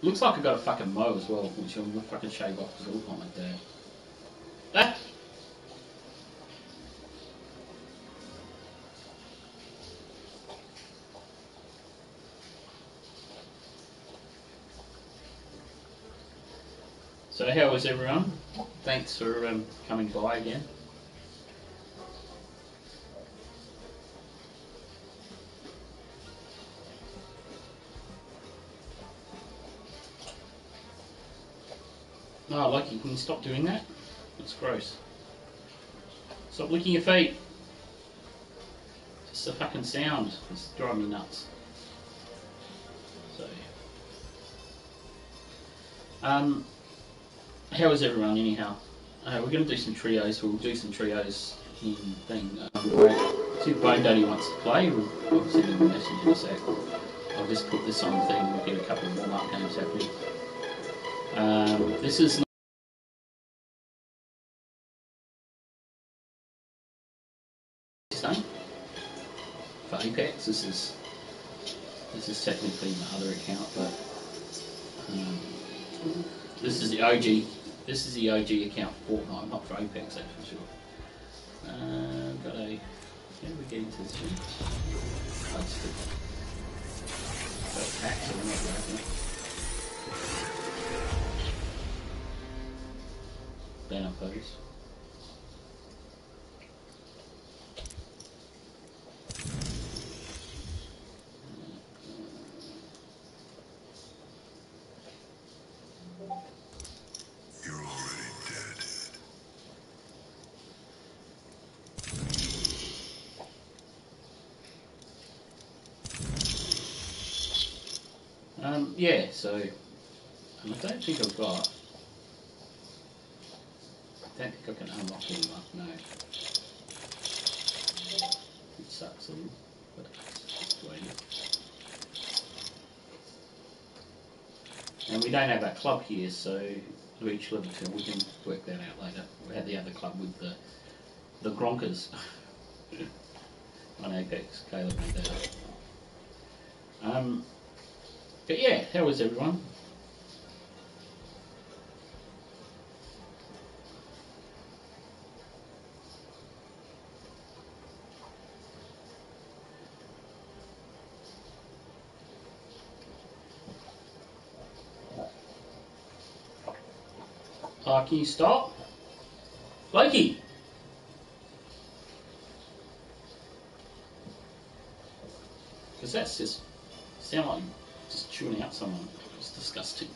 Looks like I got a fucking mow as well, which I'm gonna fucking shave off because I look like my dad. Ah! So how was everyone? Thanks for coming by again. Oh, Lucky, can you stop doing that? It's gross. Stop licking your feet. Just the fucking sound. It's driving me nuts. So, how was everyone anyhow? We're going to do some trios. We'll do some trios in thing. See if Bone Daddy wants to play. I'll send him a message in a sec. I'll just put this on the thing. We'll get a couple of warm-up games happening. This is for Apex. This is technically my other account, but this is the OG. This is the OG account for Fortnite, not for Apex, that's for sure. Got a. How do we get into this one? Oh, it's got a pack, so we're not grabbing it. Banner pose. Yeah, so I don't think I've got. I don't think I can unlock anyone. No, it sucks a little, but it's the way it is. And we don't have our club here, so reach level 2. We can work that out later. We had the other club with the Gronkers on Apex. Caleb made that up. But yeah, how was everyone? Can you stop? Blakey! Because that's just sound like just chewing out someone. It's disgusting.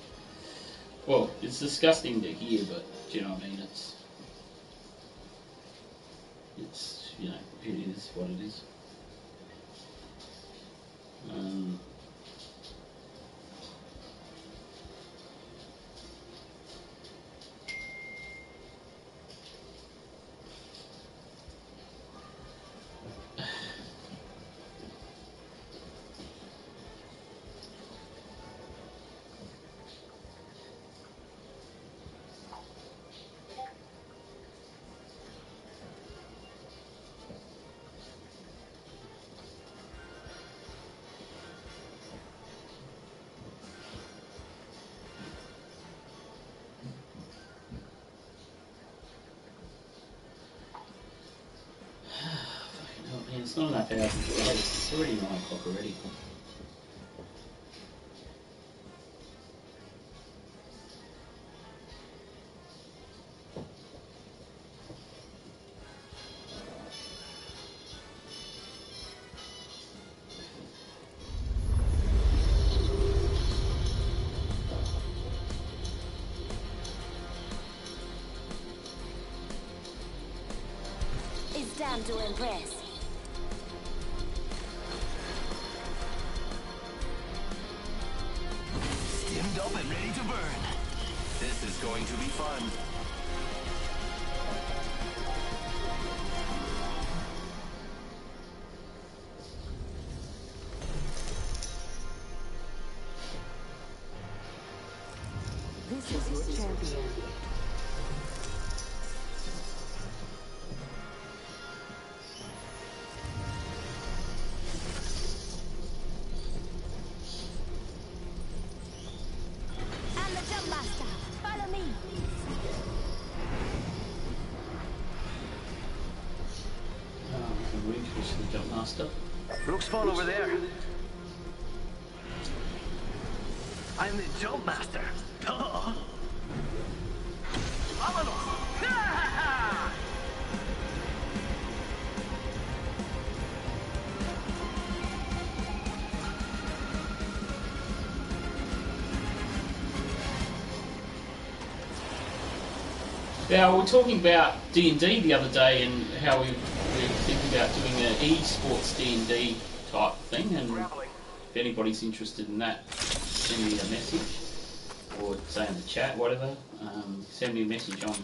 Well, it's disgusting to hear, but do you know what I mean? It's you know, it is what it is. It's not enough hours to play. It's already 9 o'clock already. It's time to impress. Stimmed up and ready to burn. This is going to be fun. This is your champion. Follow me. The ridge was the jump master. Looks fun over there. I'm the jump master. Duh. Now, we were talking about D&D the other day and how we were thinking about doing an esports D&D type thing, and if anybody's interested in that, send me a message, or say in the chat, whatever. Send me a message on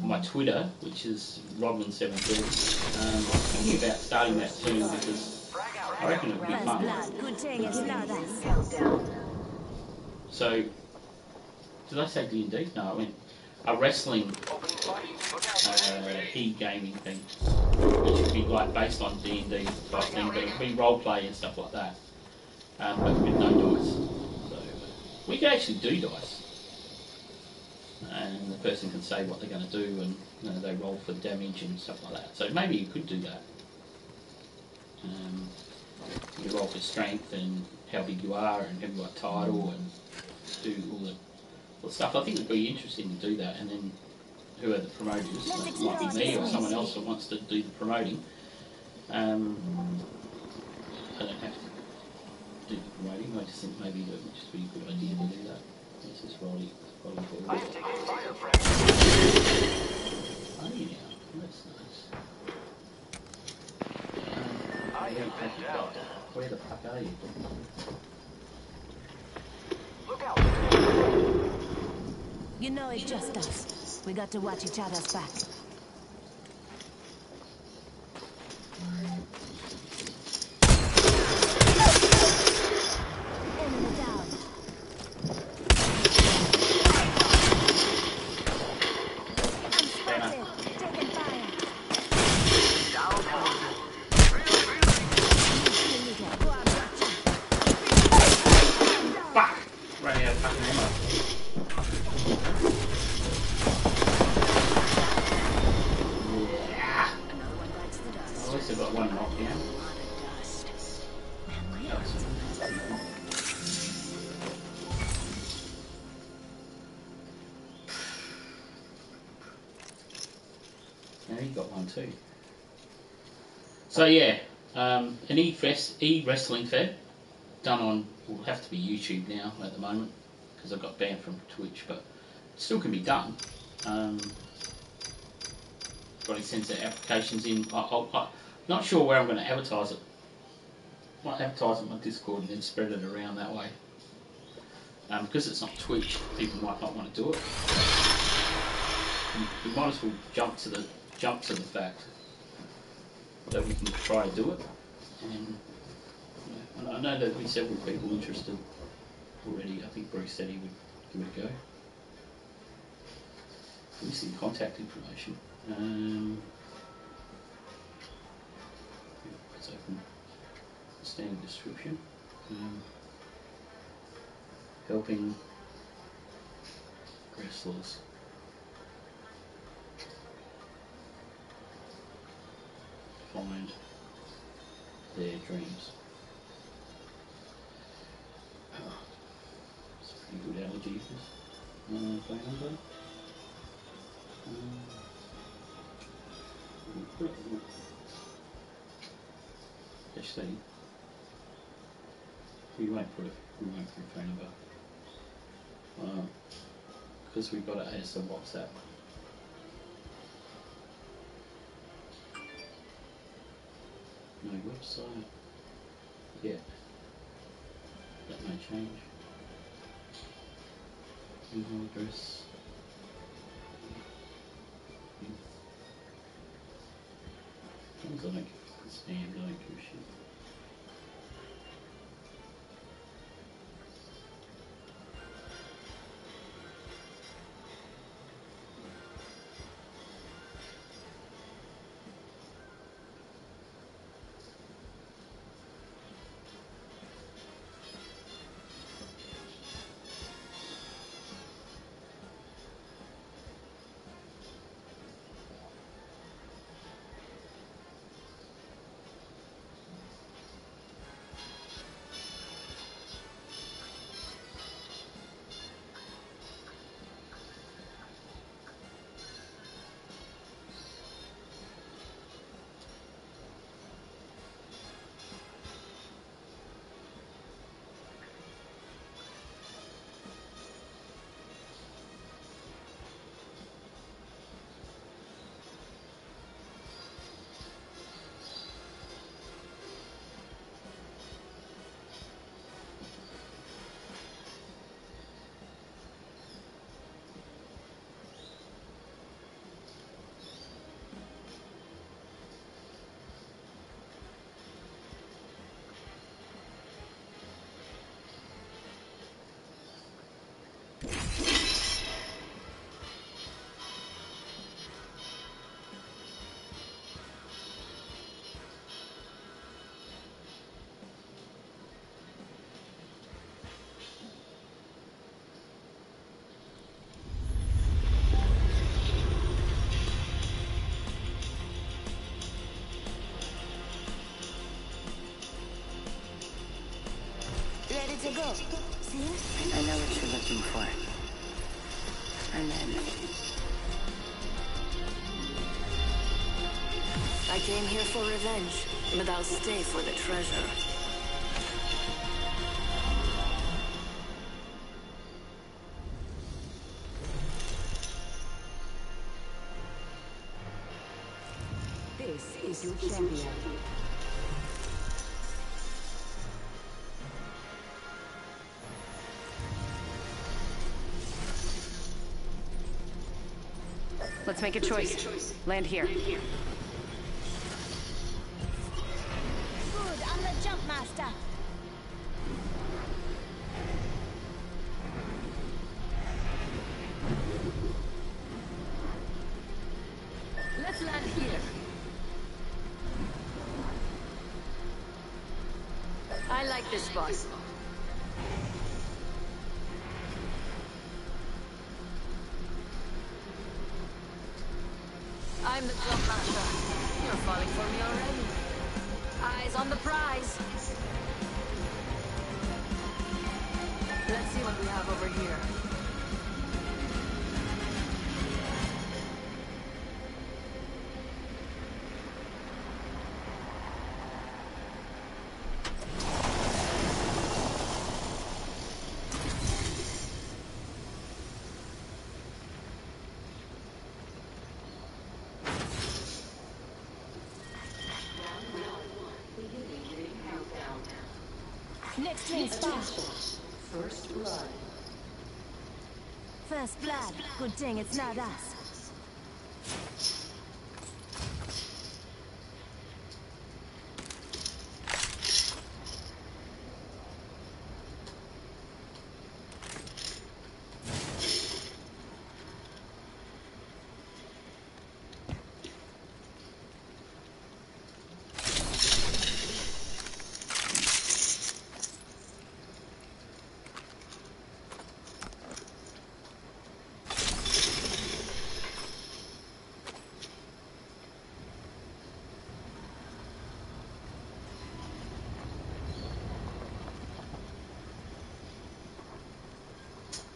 my Twitter, which is Rodman730. I'm thinking about starting that soon because I reckon it would be First fun. blood, good thing it's not us. So, did I say D&D? No, I went a wrestling e-gaming thing, which would be like based on D&D type thing, but it would be role play and stuff like that, but with no dice. So we could actually do dice, and the person can say what they're going to do, and they roll for damage and stuff like that. So maybe you could do that. You roll for strength and how big you are and have you got title and do all the stuff. I think it would be interesting to do that, and then whoever the promoters, it might be me or someone else that wants to do the promoting. I don't have to do the promoting. I just think maybe it would just be a good idea to do that. This is rolling forward. Oh yeah, that's nice. Where the fuck are you? You know it's just us. We got to watch each other's back. Enemy down. I'm spotted. Taking fire. Fuck! Running out of fucking ammo. Yeah. At least I've got one knockdown. Now you got one too. So yeah, an e-wrestling fed done on, will have to be YouTube now at the moment because I got banned from Twitch, but it still can be done. Everybody sends their applications in. I'm not sure where I'm going to advertise it. I might advertise it on my Discord and then spread it around that way. Because it's not Twitch, people might not want to do it. We might as well jump to the fact that we can try to do it. And I know there'll be several people interested already. I think Bruce said he would give it a go. Missing contact information. Let's open the standard description. Helping wrestlers. Find their dreams. It's a pretty good allergy. Phone number. Actually, we won't put a phone number because we've got it as a WhatsApp. No website yet. That may change. Email address. As long as I don't get spam, I don't give a shit. Ready to go. See? I know what you're looking for. I'm in. I came here for revenge, but I'll stay for the treasure. This is your champion. Let's make a choice. Land here. Good, I'm the jump master. Let's land here. I like this spot. I'm the jump master. You're falling for me already. Eyes on the prize. Let's see what we have over here. Next ring spot. First blood. First blood. Good thing it's not us.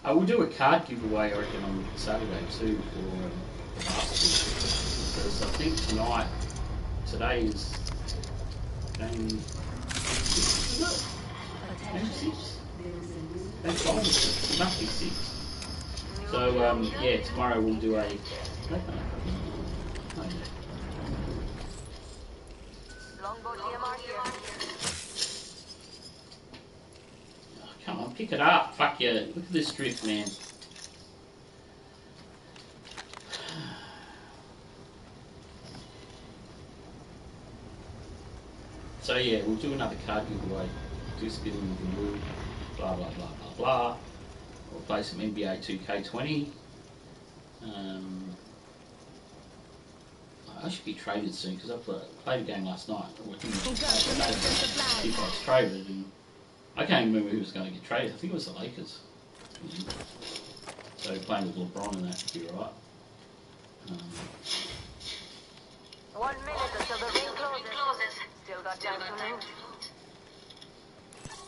I will do a card giveaway, I reckon, on Saturday too for Masters, because I think today is game 6, is it? Game 6? Game 5 is it? It must be 6. So, yeah, tomorrow we'll do a... Longbow DMR here. Come on, pick it up. Fuck you. Look at this drift, man. So yeah, we'll do another card giveaway. Do spin with the wood. Blah blah blah blah blah. We'll play some NBA 2K20. I should get traded soon because I played a game last night. If I was traded, and I can't even remember who was going to get traded. I think it was the Lakers. So playing with LeBron and that would be alright. 1 minute until the ring closes. Still got time to loot.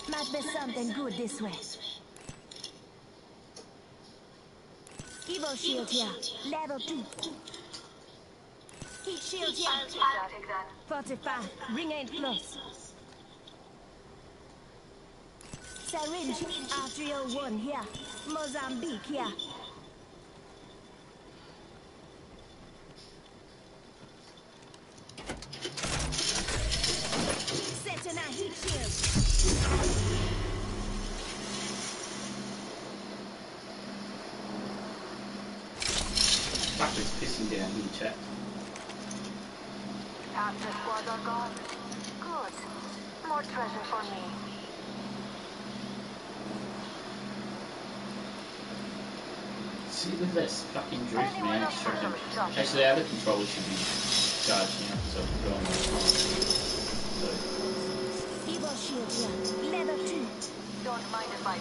Might be something good this way. Evo shield here. Level 2. Heat shield here. I'll take that. 45. Ring ain't close. Syringe. Arterial 1 here. Mozambique here. Setting a heat shield. Fuck, it's pissing down here, chat. Half the squad are gone. Good. More treasure for me. See, look at that fucking drift, man. It's freaking... Actually, the other controller should be charged now, so I can go on my time. So, Evo shield here. Level 2. Don't mind if I do.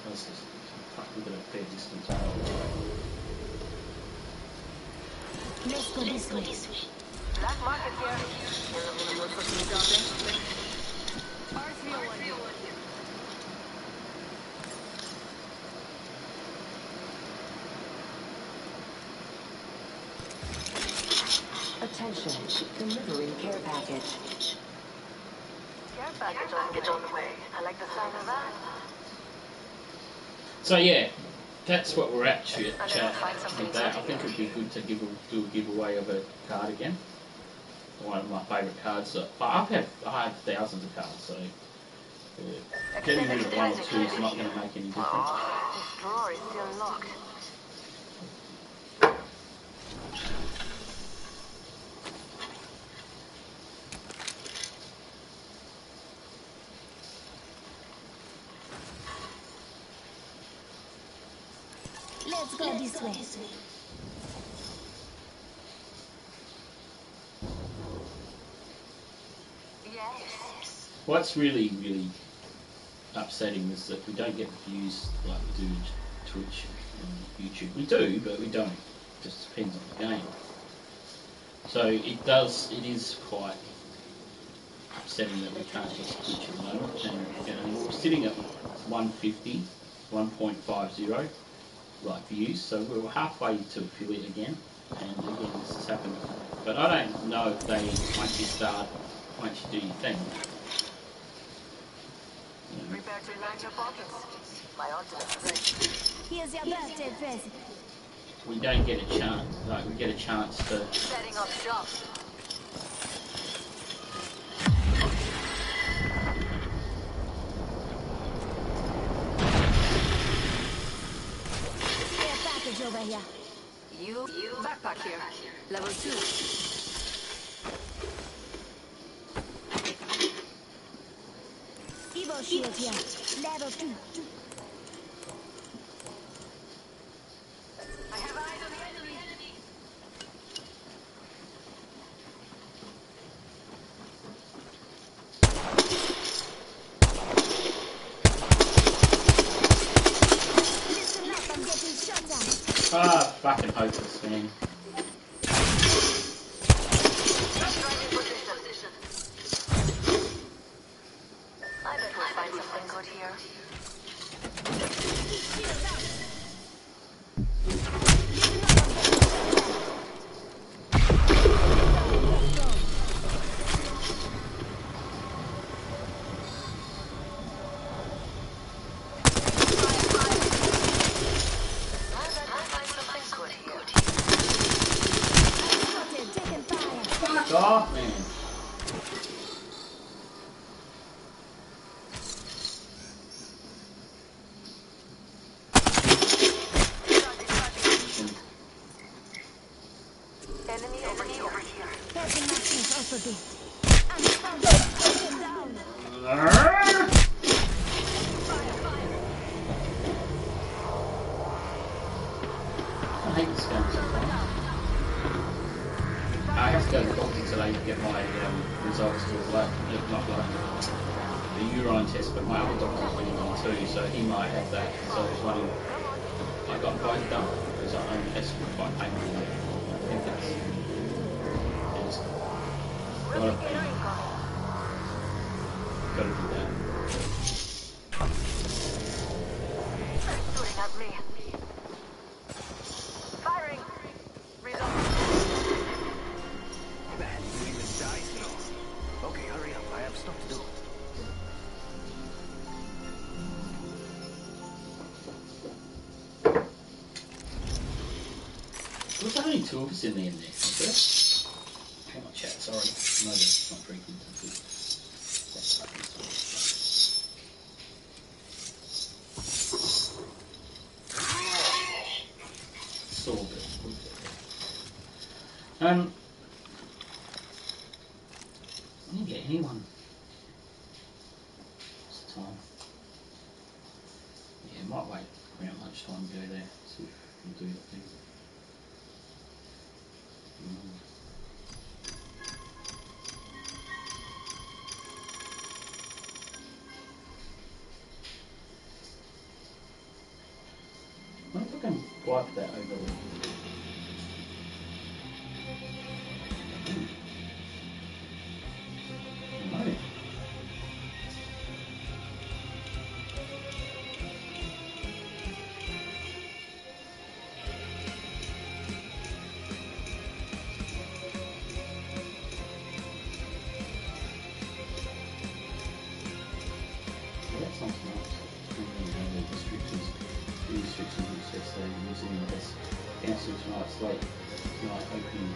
that's just... Fuck, we've got a fair distance. Let's go this way. Black market here. You're gonna work for some shopping. R301 here. Attention, delivering care package. Care package on the way. I like the sound of that. So yeah, that's what we're at chat I'm gonna find something with that. I to think it'd be good to do a giveaway of a card again. One of my favourite cards. I have thousands of cards, so getting rid of one or two is not going to make any difference. This drawer is still locked. Let's go this way. Yes. What's really, really upsetting is that we don't get the views like we do Twitch and YouTube. We do, but we don't. It just depends on the game. So it is quite upsetting that we can't get Twitch at the moment. And we're sitting at 150, 1.50 like views, so we're halfway to affiliate again. And again, this has happened. But I don't know if they, once you do your thing, Prepare to line your pockets. My ultimate friend. Here's your birthday present. we don't get a chance, we get a chance to... Setting up shop. Care package over here. You backpack here. Level 2. Evo shield here. Level 2. I have eyes on the enemy. Listen up, I'm getting shot at. Ah, fucking hopeless, man. I bet we'll find something good here. I bet we'll find something good here. Spotted, taking fire. Fuck off, man. Enemy over here. Taking my things off a bit. I'm taken down. I hate this game sometimes. I have to go to the doctor today to get my results to not like the urine test, but my other doctor's been on too, so he might have that. So I was wondering, I got both done because I know that's quite painful. I think that's it's got to do that. Shooting at me. Firing. Reload. Man, you even died now. Okay, hurry up. I have stuff to do. There was only two of us in the end there, was there? Hang on, chat, sorry. No, that's not very good. That's fucking sort of it. I didn't get anyone time. Yeah, might wait around lunchtime and go there, see if we can do that thing. I wonder if I can wipe that over. No. That sounds nice. The restrictions, the restrictions which says they're using this council tonight's late night opening.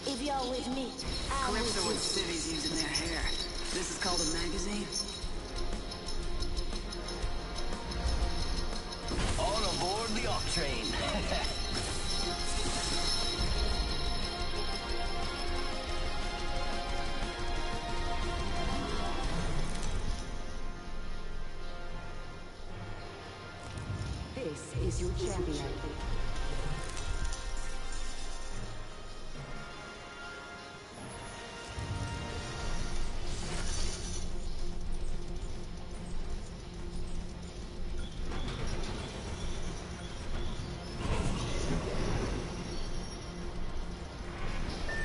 If you're with me, I'm Clips are what with civvies use in their hair. This is called a magazine. On aboard the Oct train. This is your champion.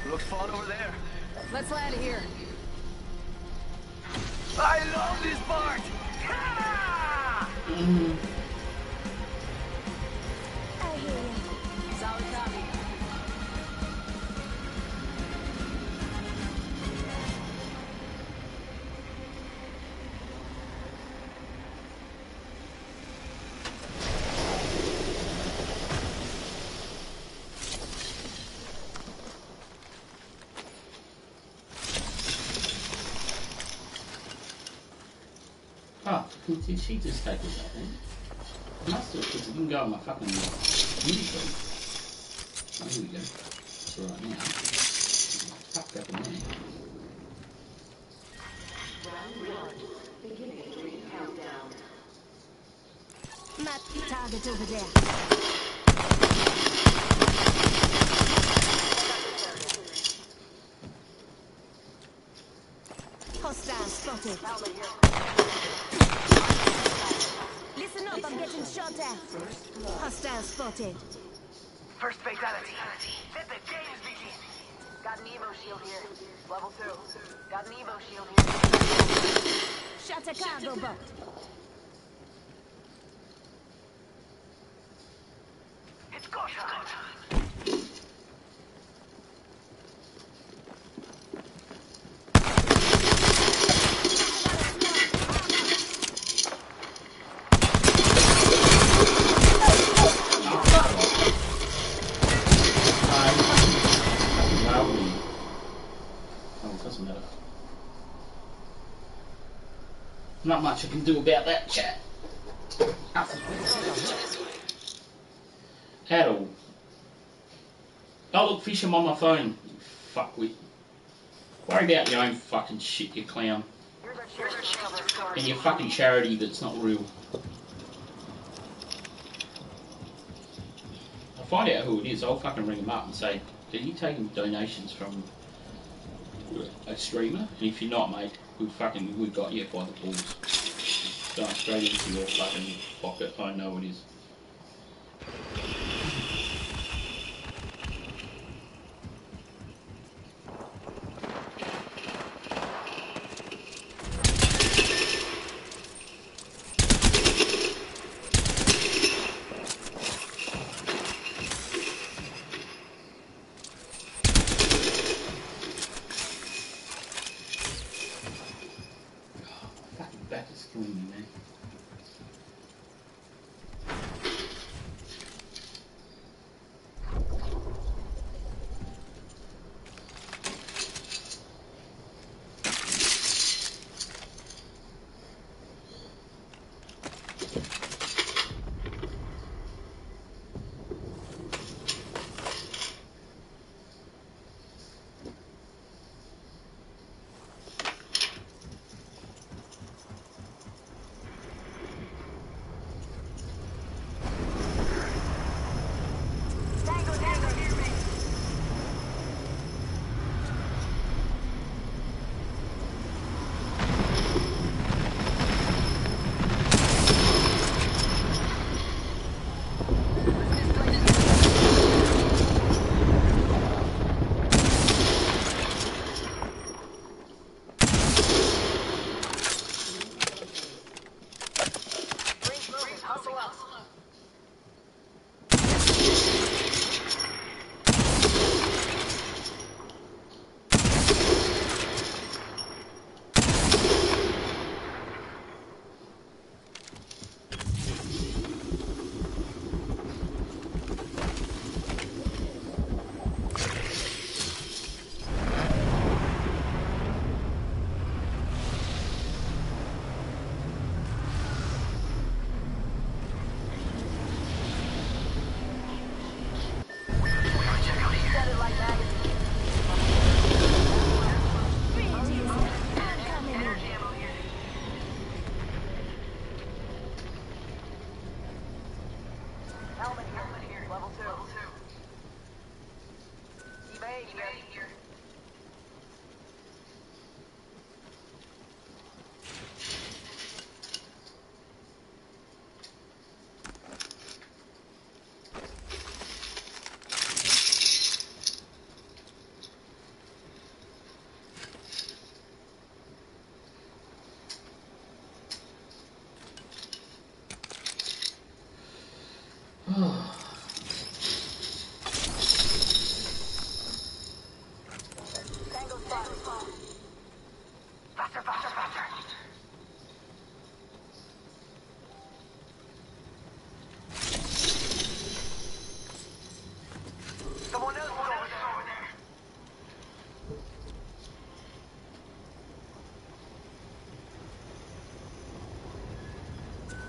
Looks fun over there. Let's land here. I love this part! Ha! I hear you. Solid copy. Ah, did she just take it that then? Must have, because it didn't go on my fucking inventory. Oh, here we go. It's alright now. Fucked up in there. Matt, target over there. Hostile spotted. Listen up, I'm getting shot at. Hostile spotted. First fatality. Let the games begin. Got an Evo shield here. Level 2. Got an Evo shield here. Shot a cargo boat. It's go time. Doesn't matter. Not much I can do about that, chat. Nothing. At all. Oh look, fish, I'm on my phone. You fuckwit. Worry about your own fucking shit, you clown. And your fucking charity that's not real. I'll find out who it is. I'll fucking ring them up and say, are you taking donations from a streamer? And if you're not, mate, we've got you by the balls. Going straight into your fucking pocket. I know it is.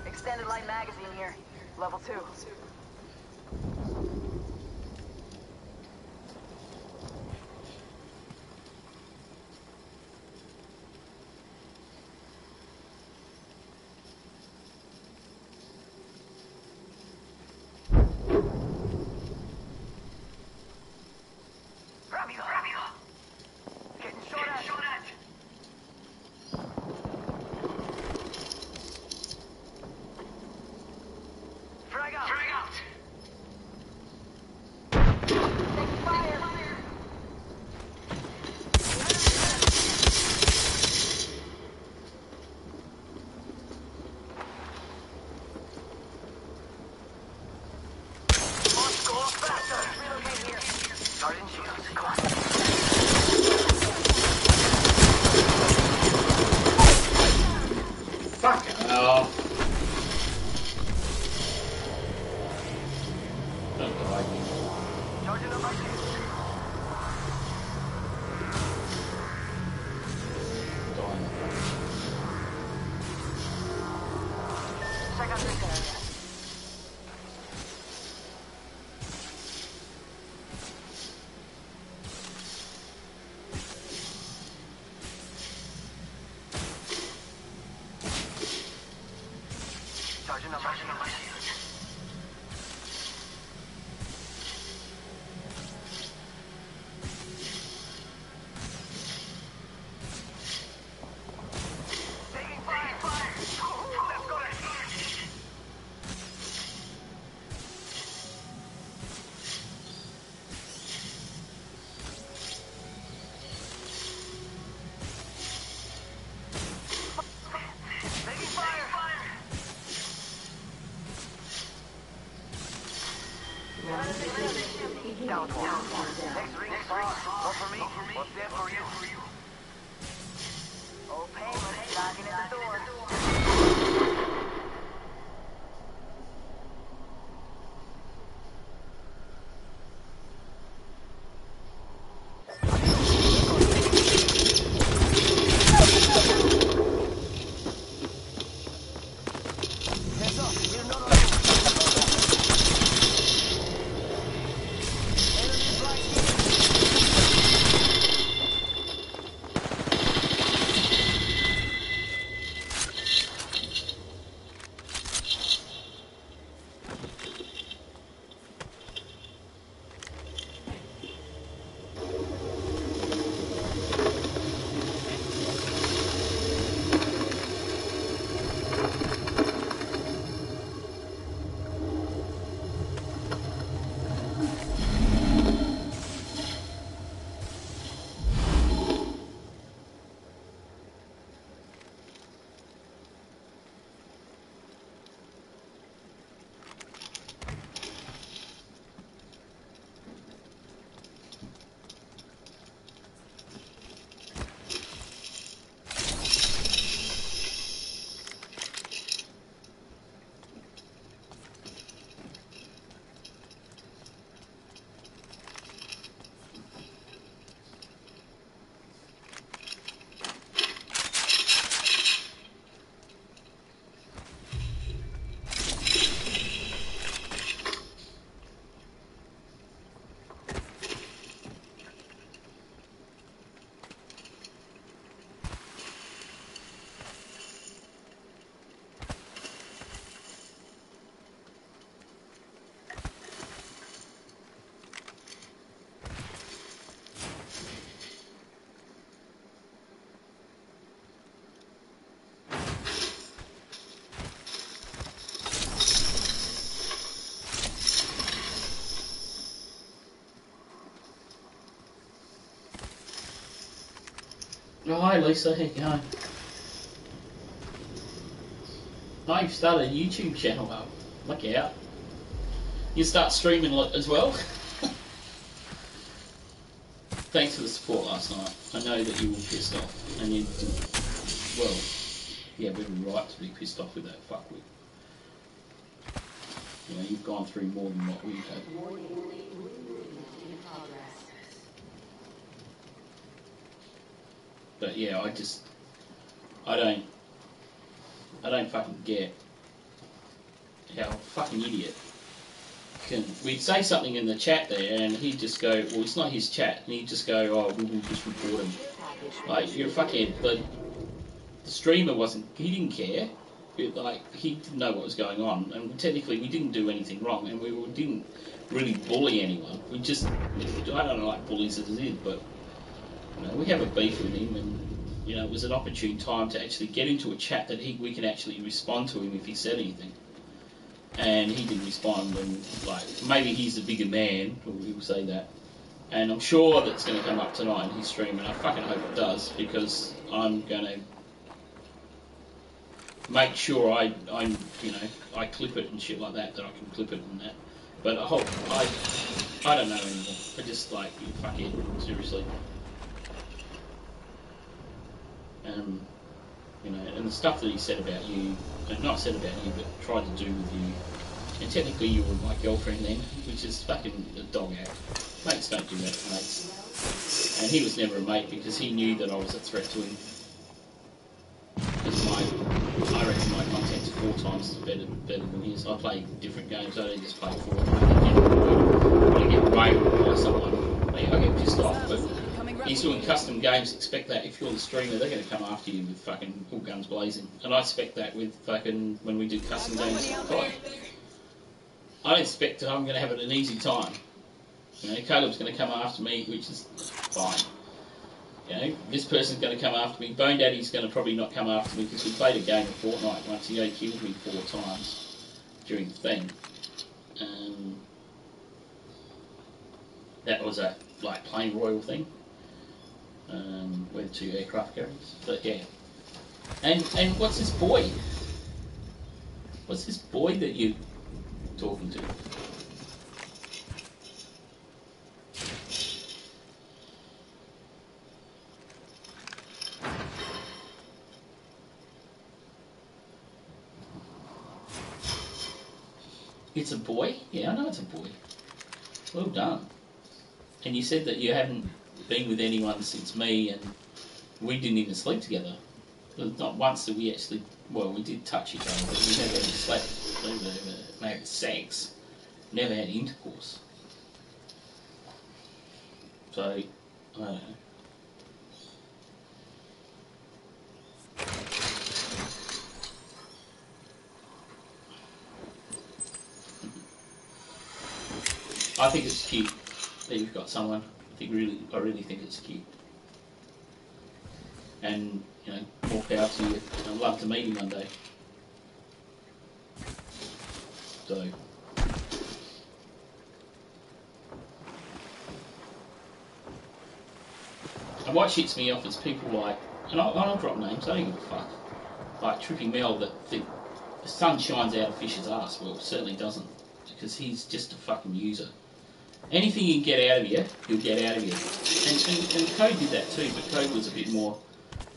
Extended light magazine here. Level 2. Oh, hi Lisa, how you going? Oh, you've started a YouTube channel up. Look out. You start streaming as well? Thanks for the support last night. I know that you were pissed off, and you, well, yeah, we were right to be pissed off with that fuckwit. You know, you've gone through more than what we've had. But yeah, I don't fucking get how fucking idiot we'd say something in the chat there, and he'd just go, well, it's not his chat, and he'd just go, oh, we will just report him. Like, you're a fuckhead. The streamer he didn't care. He didn't know what was going on, and technically we didn't do anything wrong, and we didn't really bully anyone. I don't like bullies as it is, but you know, we have a beef with him, and you know, it was an opportune time to actually get into a chat that we can actually respond to him if he said anything. And he didn't respond, and like, maybe he's the bigger man, or we will say that. And I'm sure that's going to come up tonight in his stream, and I fucking hope it does, because I'm going to make sure I clip it and shit like that I can clip it and that. But I don't know anymore. I just like, you fuckhead, seriously. You know, and the stuff that he said about you, not said about you, but tried to do with you, and technically you were my girlfriend then, which is fucking a dog act. Mates don't do that to mates. And he was never a mate because he knew that I was a threat to him. Because I reckon my content's 4 times better than his. I play different games, I don't just play Fortnite. When I get railed by someone, I get pissed off, but he's doing custom games. Expect that if you're the streamer, they're going to come after you with fucking all guns blazing. And I expect that with fucking when we do custom games. I don't expect that I'm going to have an easy time. You know, Caleb's going to come after me, which is fine. You know, this person's going to come after me. Bone Daddy's going to probably not come after me because we played a game of Fortnite once. He only killed me 4 times during the thing. That was a like plane royal thing. With 2 aircraft carriers. But yeah. And what's this boy? What's this boy that you're talking to? It's a boy? Yeah, I know it's a boy. Well done. And you said that you haven't been with anyone since me, and we didn't even sleep together. Not once that we actually, well, we did touch each other, but we never slept, never had sex, never had intercourse. So, I don't know. I think it's cute that you've got someone. I really think it's cute. And, you know, more power to you. I'd love to meet him one day. So. And what shits me off is people like, and I'll drop names, I don't give a fuck, like Trippy Mel that think the sun shines out of Fish's ass. Well, it certainly doesn't, because he's just a fucking user. Anything you can get out of you, he'll get out of you. And Code did that too, but Code was a bit more,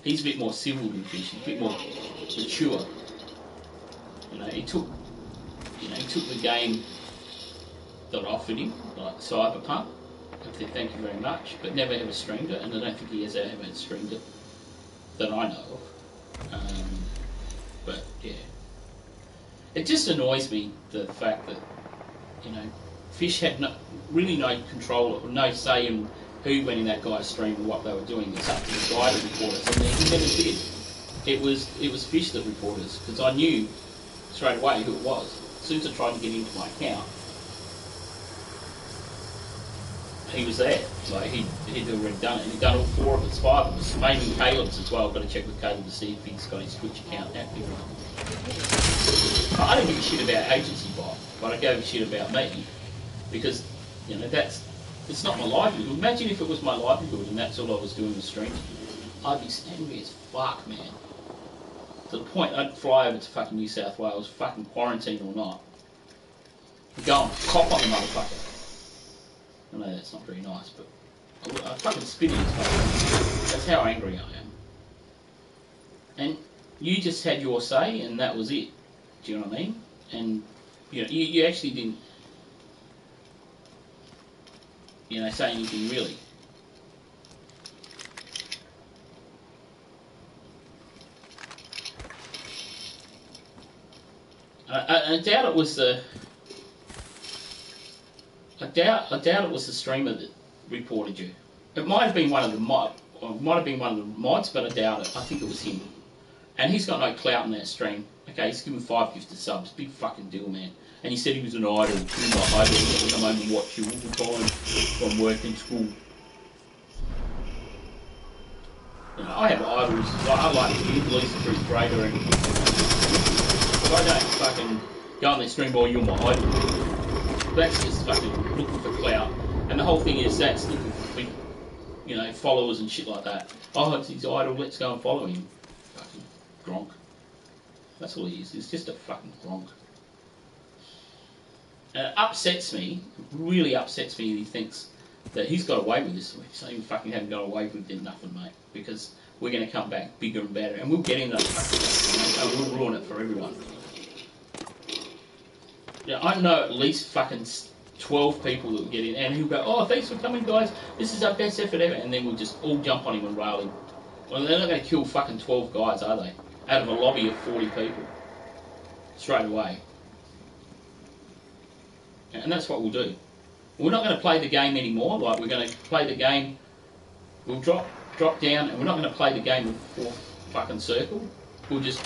he's a bit more civil than Fish, he's a bit more mature. You know, he took the game that I offered him, like Cyberpunk. I said thank you very much, but never ever streamed it, and I don't think he has ever streamed it that I know of. But yeah, it just annoys me the fact that, you know, Fish had really no control or no say in who went in that guy's stream and what they were doing. It's up to the guy to report us, and he never did. It was Fish that reported us, because I knew straight away who it was. As soon as I tried to get into my account, he was there. Like, he'd already done it, and he'd done all 4 of us, 5 of us, maybe Caleb's as well. I've got to check with Caleb to see if he's got his Twitch account active or not. I don't give a shit about agency bot, but I give a shit about me, because, you know, it's not my livelihood. Imagine if it was my livelihood and that's all I was doing was streaming. I'd be angry as fuck, man. To the point I'd fly over to fucking New South Wales, fucking quarantine or not, and go and cop on the motherfucker. I know that's not very nice, but I'd fucking spit in his face. That's how angry I am. And you just had your say, and that was it. Do you know what I mean? And you know, you actually didn't, you know, say anything really. I doubt it was the. I doubt it was the streamer that reported you. It might have been one of the mods, but I doubt it. I think it was him. And he's got no clout in that stream. Okay, he's given 5 gifted subs. Big fucking deal, man. And he said he was an idol. He was my idol. He would come home and watch you all the time from work and school. You know, I have idols. I like you, Lisa Bruce Brader, and but I don't fucking go on their stream while you're my idol. That's just fucking looking for clout. And the whole thing is that's looking for, you know, followers and shit like that. Oh, it's his idol. Let's go and follow him. Fucking gronk. That's all he is. He's just a fucking gronk. And it upsets me, really upsets me that he thinks that he's got away with this. So you fucking haven't got away with it, nothing, mate. Because we're going to come back bigger and better. And we'll get him that fucking, and we'll ruin it for everyone. Yeah, I know at least fucking 12 people that will get in. And he'll go, oh, thanks for coming, guys. This is our best effort ever. And then we'll just all jump on him and rail him. Well, they're not going to kill fucking 12 guys, are they? Out of a lobby of 40 people. Straight away. And that's what we'll do. We're not going to play the game anymore. Like, we're going to play the game. We'll drop down, and we're not going to play the game with 4 fucking circle. We'll just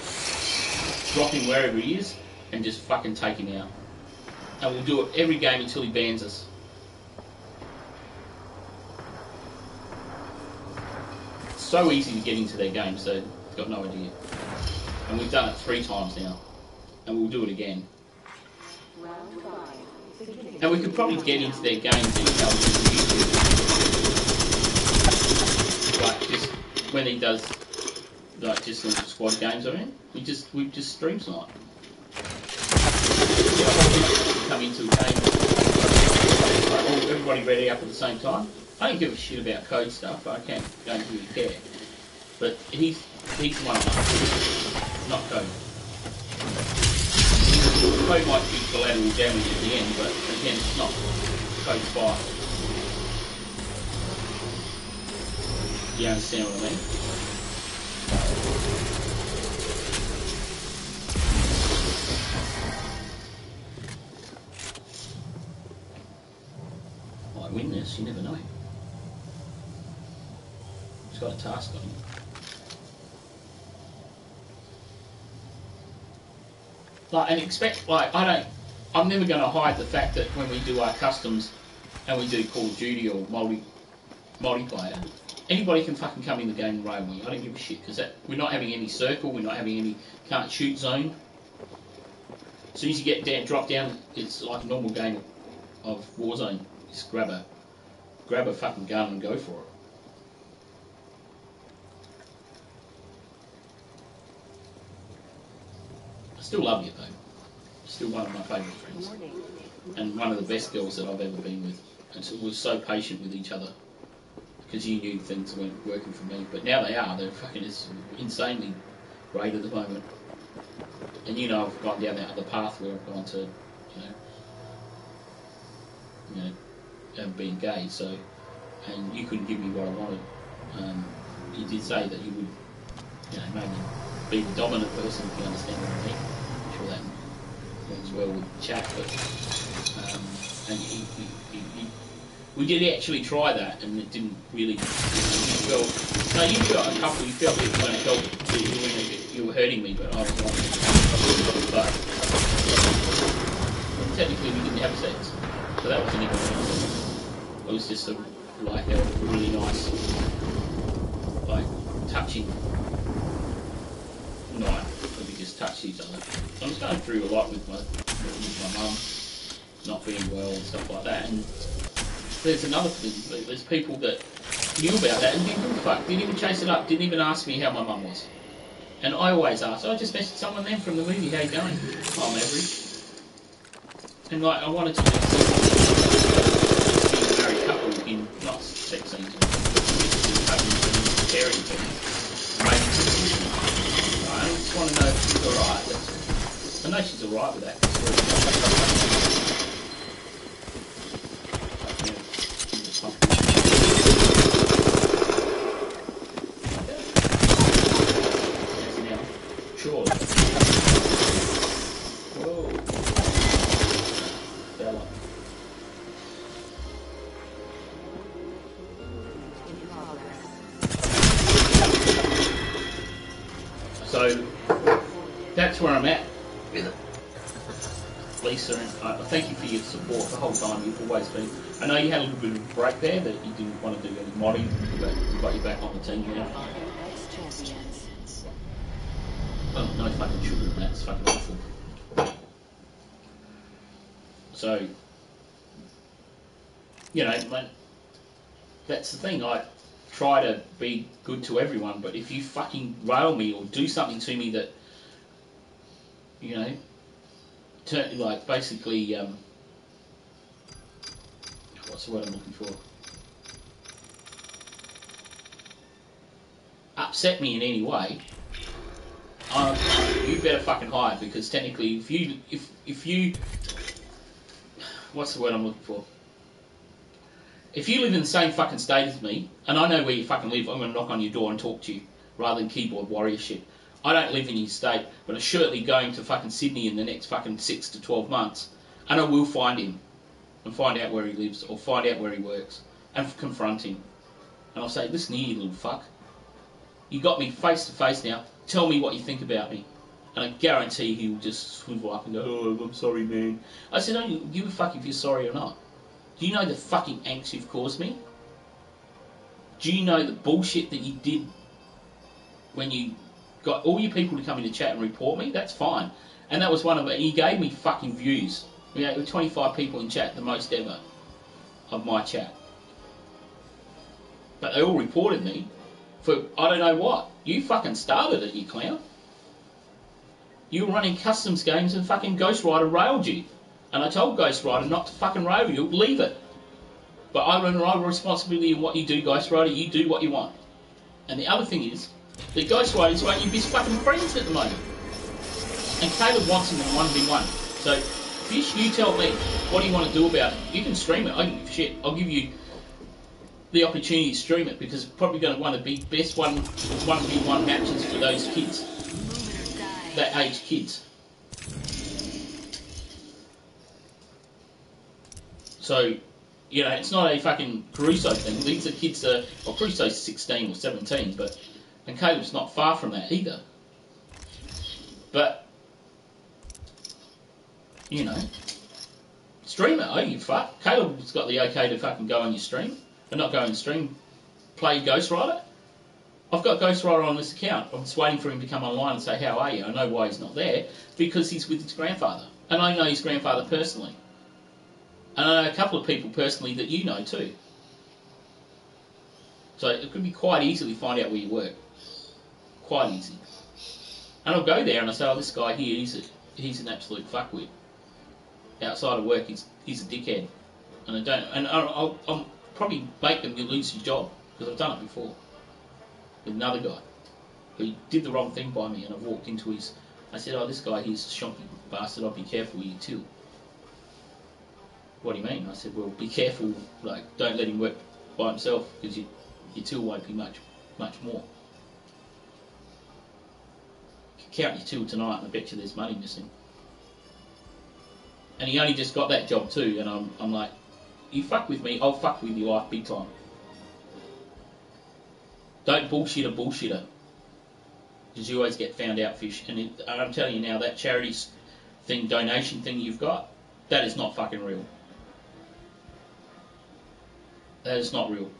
drop him wherever he is and just fucking take him out. And we'll do it every game until he bans us. It's so easy to get into their game, so you've got no idea. And we've done it 3 times now. And we'll do it again. And we could probably get into their games like just when he does like just little squad games I mean. We just stream tonight. Come into a game like everybody ready up at the same time. I don't give a shit about code stuff, I don't really care. But he's one of us, not code. Code might be collateral damage at the end, but again, it's not Code's fight. You understand what I mean? Might win this, you never know. He's got a task on him. Like, and expect, like, I'm never going to hide the fact that when we do our customs and we do Call of Duty or multiplayer, anybody can fucking come in the game and rail me. I don't give a shit, because we're not having any circle, we're not having any can't shoot zone. As soon as you get down, drop down, it's like a normal game of Warzone. Just grab a fucking gun and go for it. I still love you though. Still one of my favourite friends. And one of the best girls that I've ever been with. And so we're so patient with each other. Because you knew things weren't working for me. But now they are. They're fucking insanely great at the moment. And you know I've gone down that other path where I've gone to, being gay, so, and you couldn't give me what I wanted. You did say that you would, maybe be the dominant person, if you understand what I mean. I'm sure that works well with chat, but, and we did actually try that, and it didn't really, well, no, you felt a couple, you felt it was going to help, you were hurting me, but I was like, but technically we didn't have sex, so that wasn't even enough. It was just a really nice, touching night where we just touched each other. So I was going through a lot with my mum, not being well and stuff like that. And there's another thing. There's people that knew about that and didn't give a fuck. Didn't even chase it up. Didn't even ask me how my mum was. And I always ask. I just messaged someone then from the movie. How you going? Oh, I'm average. And like I wanted to just see a married couple in not sex scenes, caring things. I just want to know if she's alright. I know she's alright with that. Sure. Whoa. Bella. So that's where I'm at with it. Lisa, and thank you for your support the whole time. You've always been. I know you had a little bit of a break there that you didn't want to do any modding, but we got you back on the team now. Oh, no fucking sugar in that. It's fucking awful. So, you know, mate, that's the thing. I try to be good to everyone, but if you fucking rail me or do something to me that, you know, like basically, what's the word I'm looking for? Upset me in any way, you better fucking hide, because technically, if you, what's the word I'm looking for? If you live in the same fucking state as me, and I know where you fucking live, I'm going to knock on your door and talk to you, rather than keyboard warrior shit. I don't live in your state, but I'm surely going to fucking Sydney in the next fucking 6 to 12 months, and I will find him, and find out where he lives, or find out where he works, and confront him. And I'll say, listen here, you little fuck. You got me face to face now, tell me what you think about me. And I guarantee he'll just swivel up and go, oh, I'm sorry, man. I said, don't give a fuck if you're sorry or not. Do you know the fucking angst you've caused me? Do you know the bullshit that you did when you got all your people to come into chat and report me? That's fine. And that was one of it. He gave me fucking views. We had 25 people in chat, the most ever of my chat. But they all reported me for I don't know what. You fucking started it, you clown. You were running customs games and fucking Ghost Rider railed you. And I told Ghost Rider not to fucking rail you, leave it. But I have responsibility in what you do, Ghost Rider, you do what you want. And the other thing is, the Ghost Riders won't you be fucking friends at the moment. And Caleb wants him in 1v1. So, Fish, you tell me, what do you want to do about it? You can stream it, I don't give a shit. I'll give you the opportunity to stream it, because it's probably going to one of the best 1v1 matches for those kids. That age kids. So, you know, it's not a fucking Caruso thing. These are kids that, well, Caruso's 16 or 17, but, and Caleb's not far from that either. But, you know, stream it, I don't give a fuck. Caleb's got the okay to fucking go on your stream, and not go on stream, play Ghost Rider. I've got Ghost Rider on this account. I'm just waiting for him to come online and say, how are you? I know why he's not there, because he's with his grandfather. And I know his grandfather personally. And I know a couple of people personally that you know too. So it could be quite easily find out where you work. Quite easy. And I'll go there and I say, oh, this guy here, he's an absolute fuckwit. Outside of work, he's a dickhead. And I don't, and I'll probably make him lose his job, because I've done it before. With another guy who did the wrong thing by me, and I walked into his, I said, oh, this guy here's a shonky bastard, I'll be careful with you too. What do you mean? I said, well, be careful, like, don't let him work by himself, because your till won't be much more. Count your till tonight, and I bet you there's money missing. And he only just got that job too, and I'm like, you fuck with me, I'll fuck with you big time. Don't bullshit a bullshitter, because you always get found out, Fish. And I'm telling you now, that charity thing, donation thing you've got, that is not fucking real. That is not real.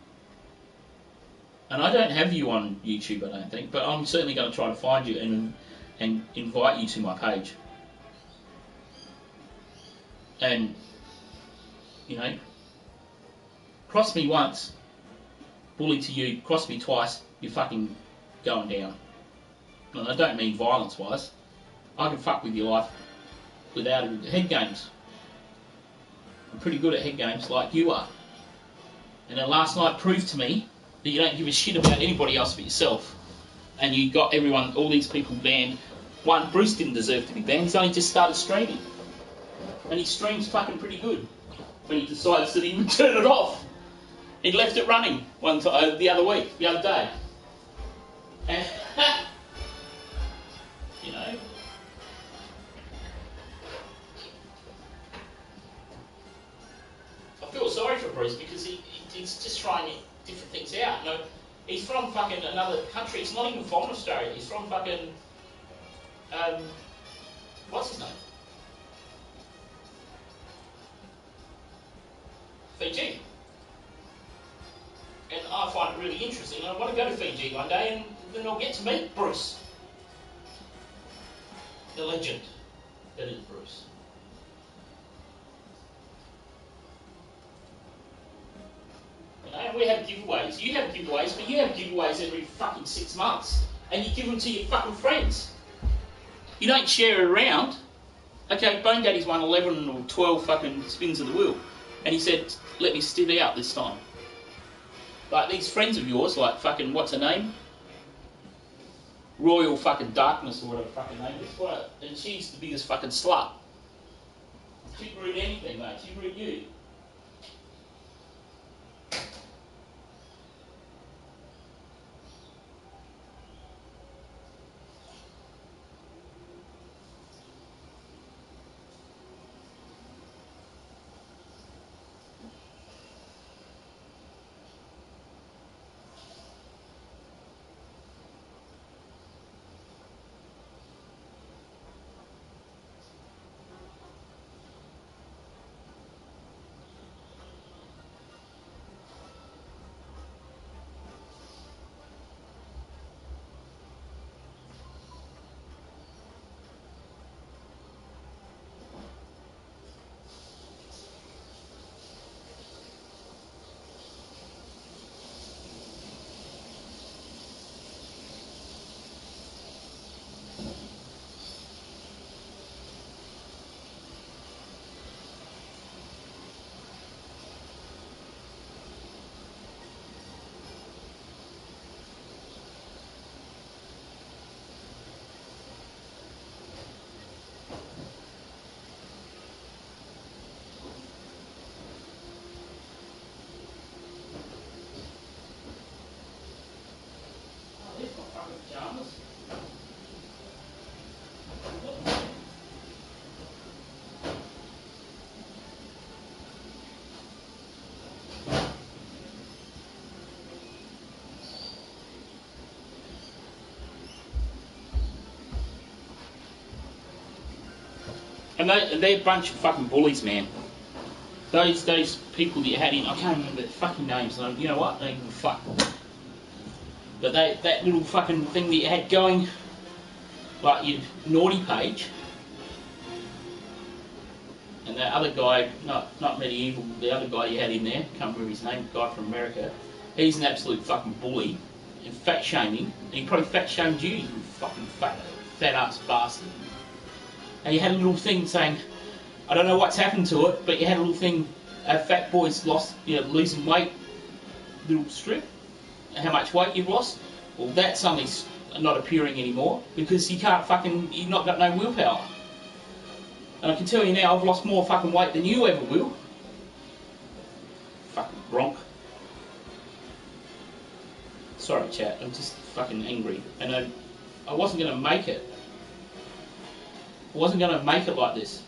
And I don't have you on YouTube, I don't think, but I'm certainly going to try to find you and invite you to my page. And, you know, cross me once, bully to you, cross me twice, you're fucking going down. And I don't mean violence-wise. I can fuck with your life without it. Head games. I'm pretty good at head games like you are. And then last night proved to me that you don't give a shit about anybody else but yourself. And you got everyone, all these people banned. One, Bruce didn't deserve to be banned. He's only just started streaming. And his stream's fucking pretty good. When he decides that he would turn it off. He left it running one time, the other day. And, you know. I feel sorry for Bruce because he's just trying different things out. You know, he's from fucking another country. He's not even from Australia. He's from fucking what's his name? Fiji. And I find it really interesting. I want to go to Fiji one day and then I'll get to meet Bruce. The legend that is Bruce. You know, and we have giveaways. You have giveaways, but you have giveaways every fucking 6 months. And you give them to your fucking friends. You don't share it around. Okay, Bone Daddy's won 11 or 12 fucking spins of the wheel. And he said, let me stick out this time. Like these friends of yours, like fucking, what's her name? Royal fucking Darkness or whatever fucking name is. What? And she's the biggest fucking slut. She'd ruin anything, mate. She'd ruin you. And they're a bunch of fucking bullies, man. Those people that you had in, I can't remember their fucking names, and you know what? They don't give a fuck. But that little fucking thing that you had going, like your naughty page, and that other guy, not medieval, the other guy you had in there, can't remember his name, the guy from America, he's an absolute fucking bully, and fat shaming, and he probably fat shamed you, you fucking fat ass bastard. And you had a little thing saying, I don't know what's happened to it, but you had a little thing, fat boys lost, losing weight, little strip, and how much weight you've lost. Well, that suddenly's not appearing anymore, because you've not got no willpower. And I can tell you now, I've lost more fucking weight than you ever will. Fucking bronc. Sorry, chat, I'm just fucking angry. And I wasn't going to make it. I wasn't going to make it like this.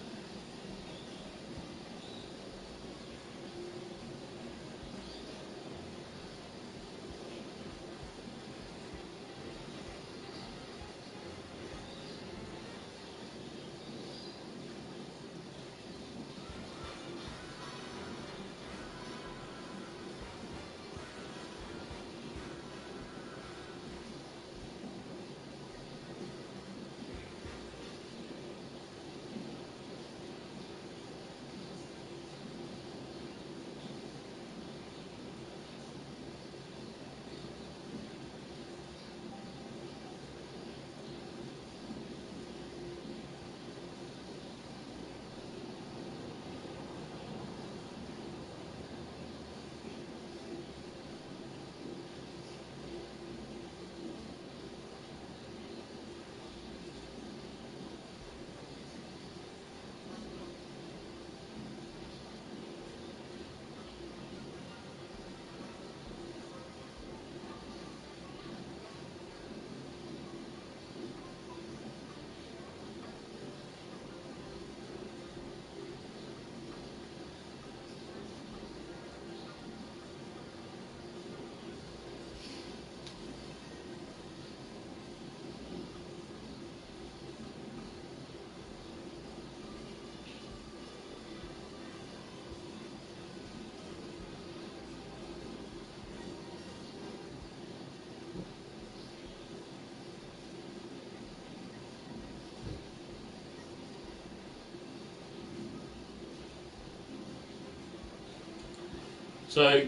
So,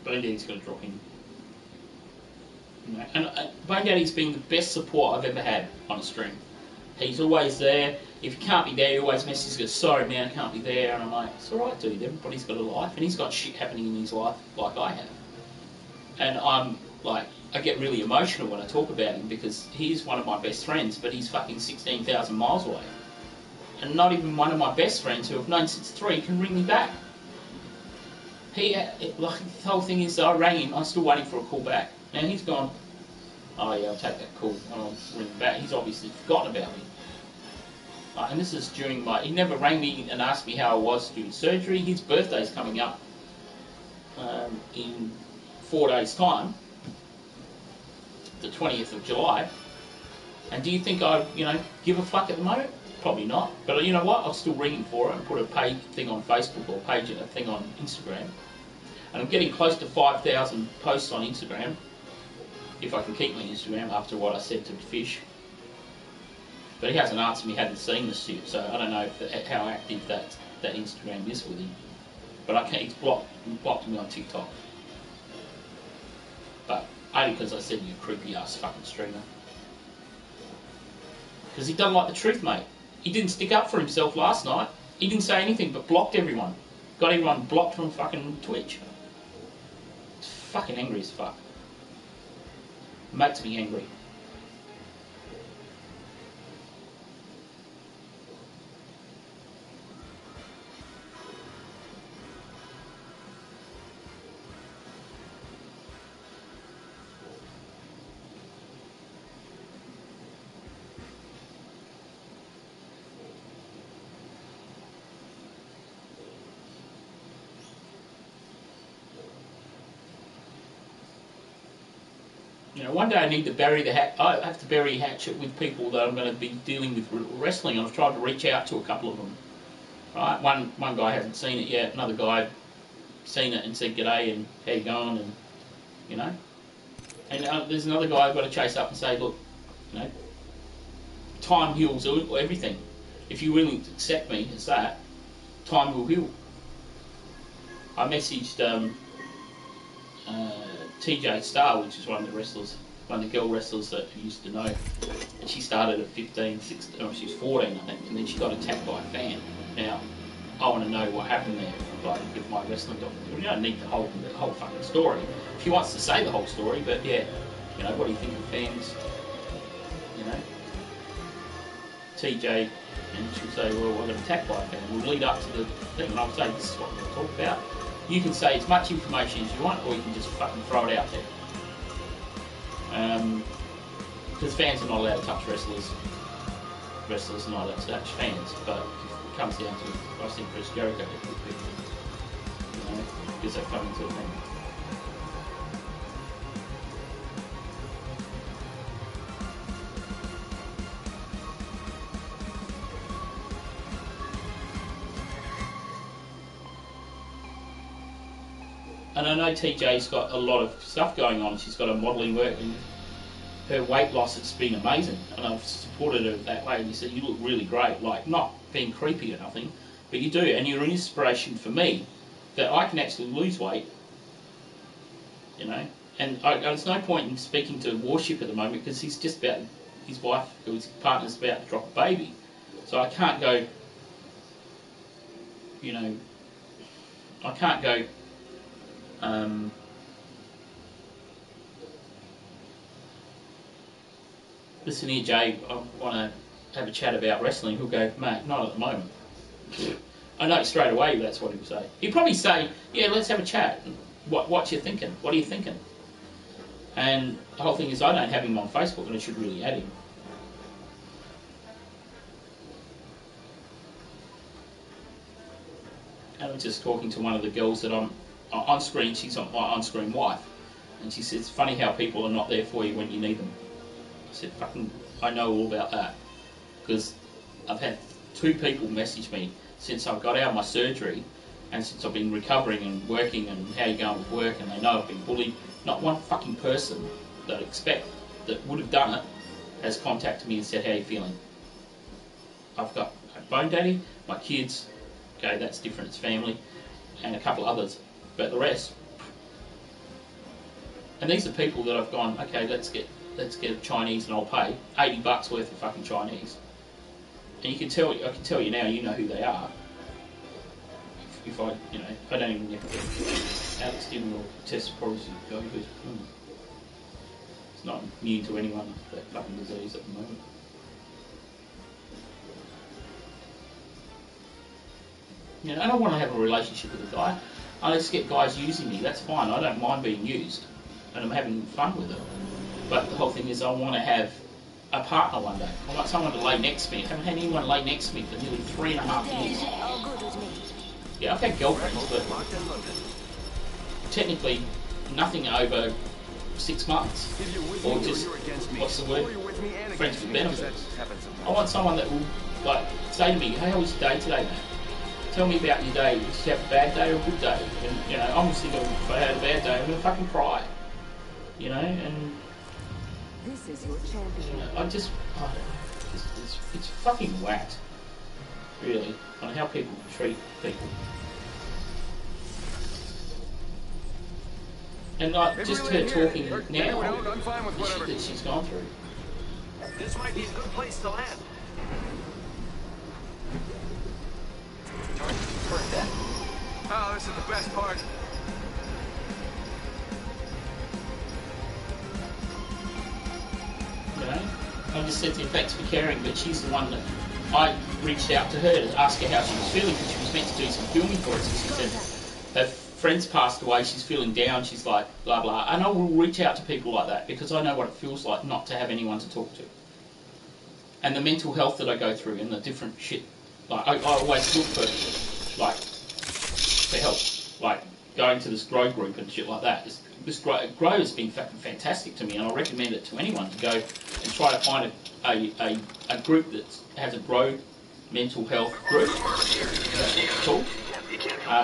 Bone Daddy's got to drop in. You know, and Bone Daddy's been the best support I've ever had on a stream. He's always there. If he can't be there, he always messages, goes, sorry man, I can't be there. And I'm like, it's alright dude, everybody's got a life. And he's got shit happening in his life like I have. And I'm like, I get really emotional when I talk about him because he's one of my best friends, but he's fucking 16,000 miles away. And not even one of my best friends who I've known since 3 can ring me back. The whole thing is, I rang him, I'm still waiting for a call back. Now he's gone, oh yeah, I'll take that call and I'll ring him back. He's obviously forgotten about me. And this is during he never rang me and asked me how I was during surgery. His birthday's coming up in 4 days' time, the 20th of July. And do you think I, give a fuck at the moment? Probably not. But you know what? I'll still ring him for it and put a page thing on Facebook or a thing on Instagram. And I'm getting close to 5,000 posts on Instagram, if I can keep my Instagram after what I said to Fish. But he hasn't answered me, hadn't seen this yet, so I don't know how active that Instagram is with him. But he's blocked me on TikTok. But only because I said you're a creepy ass fucking streamer. Because he doesn't like the truth, mate. He didn't stick up for himself last night. He didn't say anything but blocked everyone. Got everyone blocked from fucking Twitch. It's fucking angry as fuck. Makes me angry. One day I need to bury I have to bury hatchet with people that I'm going to be dealing with wrestling. I've tried to reach out to a couple of them. Right, one guy hasn't seen it yet. Another guy seen it and said g'day and how you going, and And there's another guy I've got to chase up and say, look, time heals everything. If you're willing to accept me as that, time will heal. I messaged TJ Starr, which is one of the girl wrestlers that I used to know. And she started at 15, 16, or she was 14, I think, and then she got attacked by a fan. Now, I want to know what happened there, like with my wrestling doctor. We don't need the whole fucking story. She wants to say the whole story, but yeah, what do you think of fans? TJ, and she'll say, well, I got attacked by a fan. We'll lead up to the thing, and I'll say, this is what we're talking about. You can say as much information as you want, or you can just fucking throw it out there. Because fans are not allowed to touch wrestlers. Wrestlers are not allowed to touch fans. But if it comes down to it, I think Chris Jericho did with people. Because they've come into a thing. And I know TJ's got a lot of stuff going on. She's got a modelling work, and her weight loss has been amazing. And I've supported her that way. And you said, you look really great. Like, not being creepy or nothing, but you do. And you're an inspiration for me that I can actually lose weight. And there's no point in speaking to Warship at the moment because he's just about, his wife, or his partner's about to drop a baby. So I can't go, I can't go, listen here, Jay, I want to have a chat about wrestling. He'll go, mate, not at the moment. I know straight away that's what he'll say. He'll probably say, yeah, let's have a chat. What you thinking? What are you thinking? And the whole thing is, I don't have him on Facebook, and I should really add him. And I was just talking to one of the girls that I'm on screen. She's my on-screen wife, and she says, it's funny how people are not there for you when you need them. I said, fucking, I know all about that, because I've had 2 people message me since I got out of my surgery, and since I've been recovering and working, and how you going with work, and they know I've been bullied. Not one fucking person that I expect that would have done it has contacted me and said, how are you feeling? I've got a Bone Daddy, my kids, okay, that's different, it's family. and a couple others, but the rest. And these are people that I've gone, okay, let's get a Chinese and I'll pay $80 worth of fucking Chinese. And I can tell you now, you know who they are. If I, I don't even have to get Alex Dimon or Tessa Porras go good. It's not immune to anyone that fucking disease at the moment. I don't want to have a relationship with a guy. I just get guys using me. That's fine. I don't mind being used, and I'm having fun with it. But the whole thing is, I want to have a partner one day. I want someone to lay next to me. I haven't had anyone lay next to me for nearly 3.5 years. All good with me. Yeah, I've had girlfriends, but technically nothing over 6 months, or just what's the word? Friends with benefits. I want someone that will say to me, "Hey, how was your day today, mate? Tell me about your day. Did you have a bad day or a good day?" And obviously, if I had a bad day, I'm gonna fucking cry. And This is your champion. it's fucking whacked, really, on how people treat people. And just her talking now, the shit that she's gone through. This might be a good place to land. Oh, this is the best part. I just said to her, thanks for caring, but she's the one that I reached out to her to ask her how she was feeling, because she was meant to do some filming for us, and she said her friend's passed away, she's feeling down, she's like, blah, blah. And I will reach out to people like that, because I know what it feels like not to have anyone to talk to. And the mental health that I go through and the different shit, I always look for help, going to this grow group and shit like that. This grow has been fantastic to me, and I recommend it to anyone to go and try to find a group that has a grow mental health group. That's what it's called.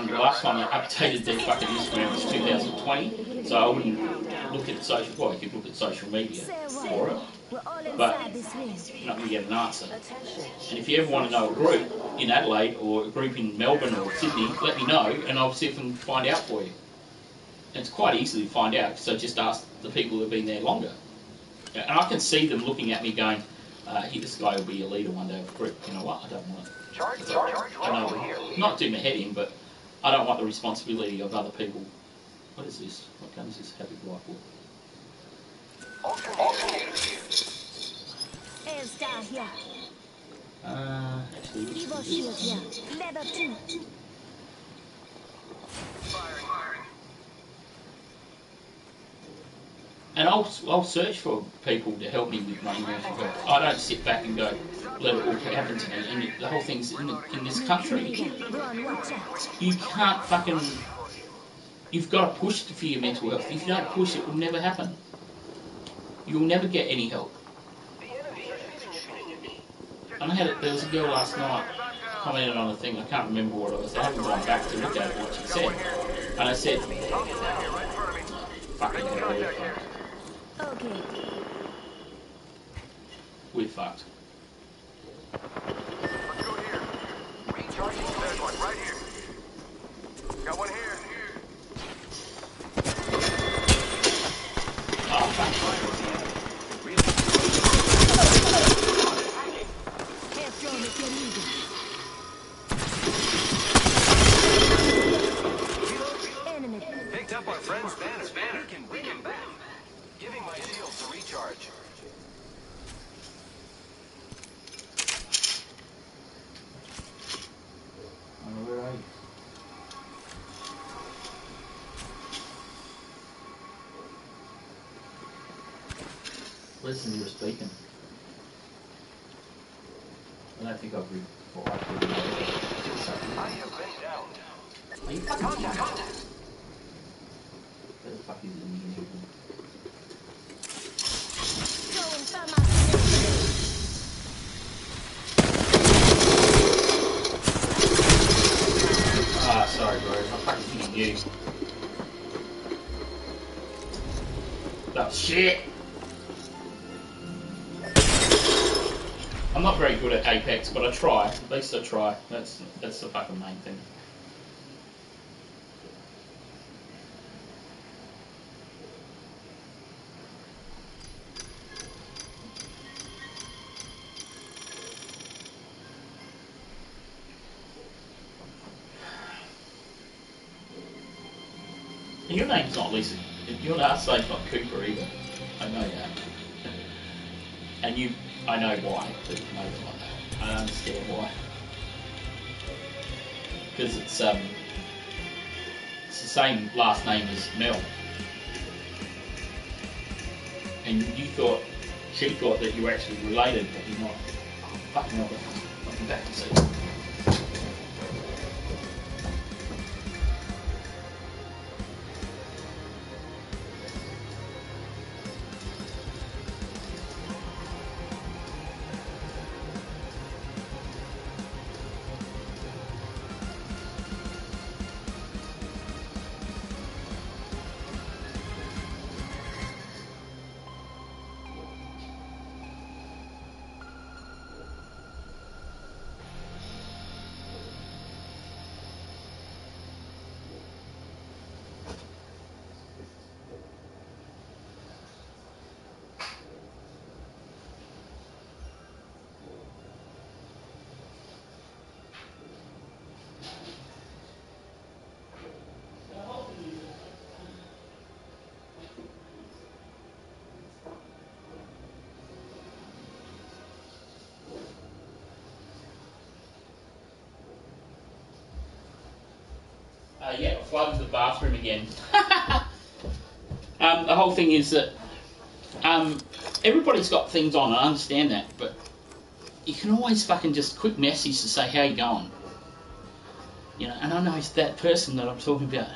The last time I updated their fucking Instagram was 2020, so I wouldn't look at social. Well, you could look at social media for it, but you're not going to get an answer. And if you ever want to know a group in Adelaide or a group in Melbourne or Sydney, let me know, and I'll see if I can find out for you. And it's quite easy to find out, because I just ask the people who've been there longer. And I can see them looking at me going, this guy will be a leader one day of a group. You know what? I don't want it. I know, not do my head in, but I don't want the responsibility of other people. What is this? What gun is this? Happy rifle. Air here. Actually, Evo shield here. Level 2. And I'll search for people to help me with my mental health. I don't sit back and go, let it all happen to me. And the whole thing's in this country. You can't fucking... You've got to push for your mental health. If you don't push, it will never happen. You'll never get any help. And there was a girl last night commented on a thing, I can't remember what it was. I haven't gone back to look at it, what she said. And I said, fucking hell, Okay. we're fucked. Let's go here. Recharging. There's one right here. Got one here. Oh, fuck. Half drone if you need it. Enemy. Picked up our friend's banner. We can back. Giving my shields a recharge. Where are you? Listen, you were speaking. I don't think I've I have been down. Are you fucking contact? Where the fuck is it? Throwing thermite. Ah, sorry, bro. I'm fucking hitting you. Oh, shit! I'm not very good at Apex, but I try. At least I try. That's the fucking main thing. Your name's not Lisa. Your last name's not Cooper either. I know that. And you, I know why, but you know it like that. I understand why. Because it's the same last name as Mel. And she thought that you were actually related, but you're not. Oh, fucking hell, I'll come back and see. Yeah, flooded the bathroom again. The whole thing is that everybody's got things on, I understand that, but you can always fucking just quick message to say how you going. You know, and I know it's that person that I'm talking about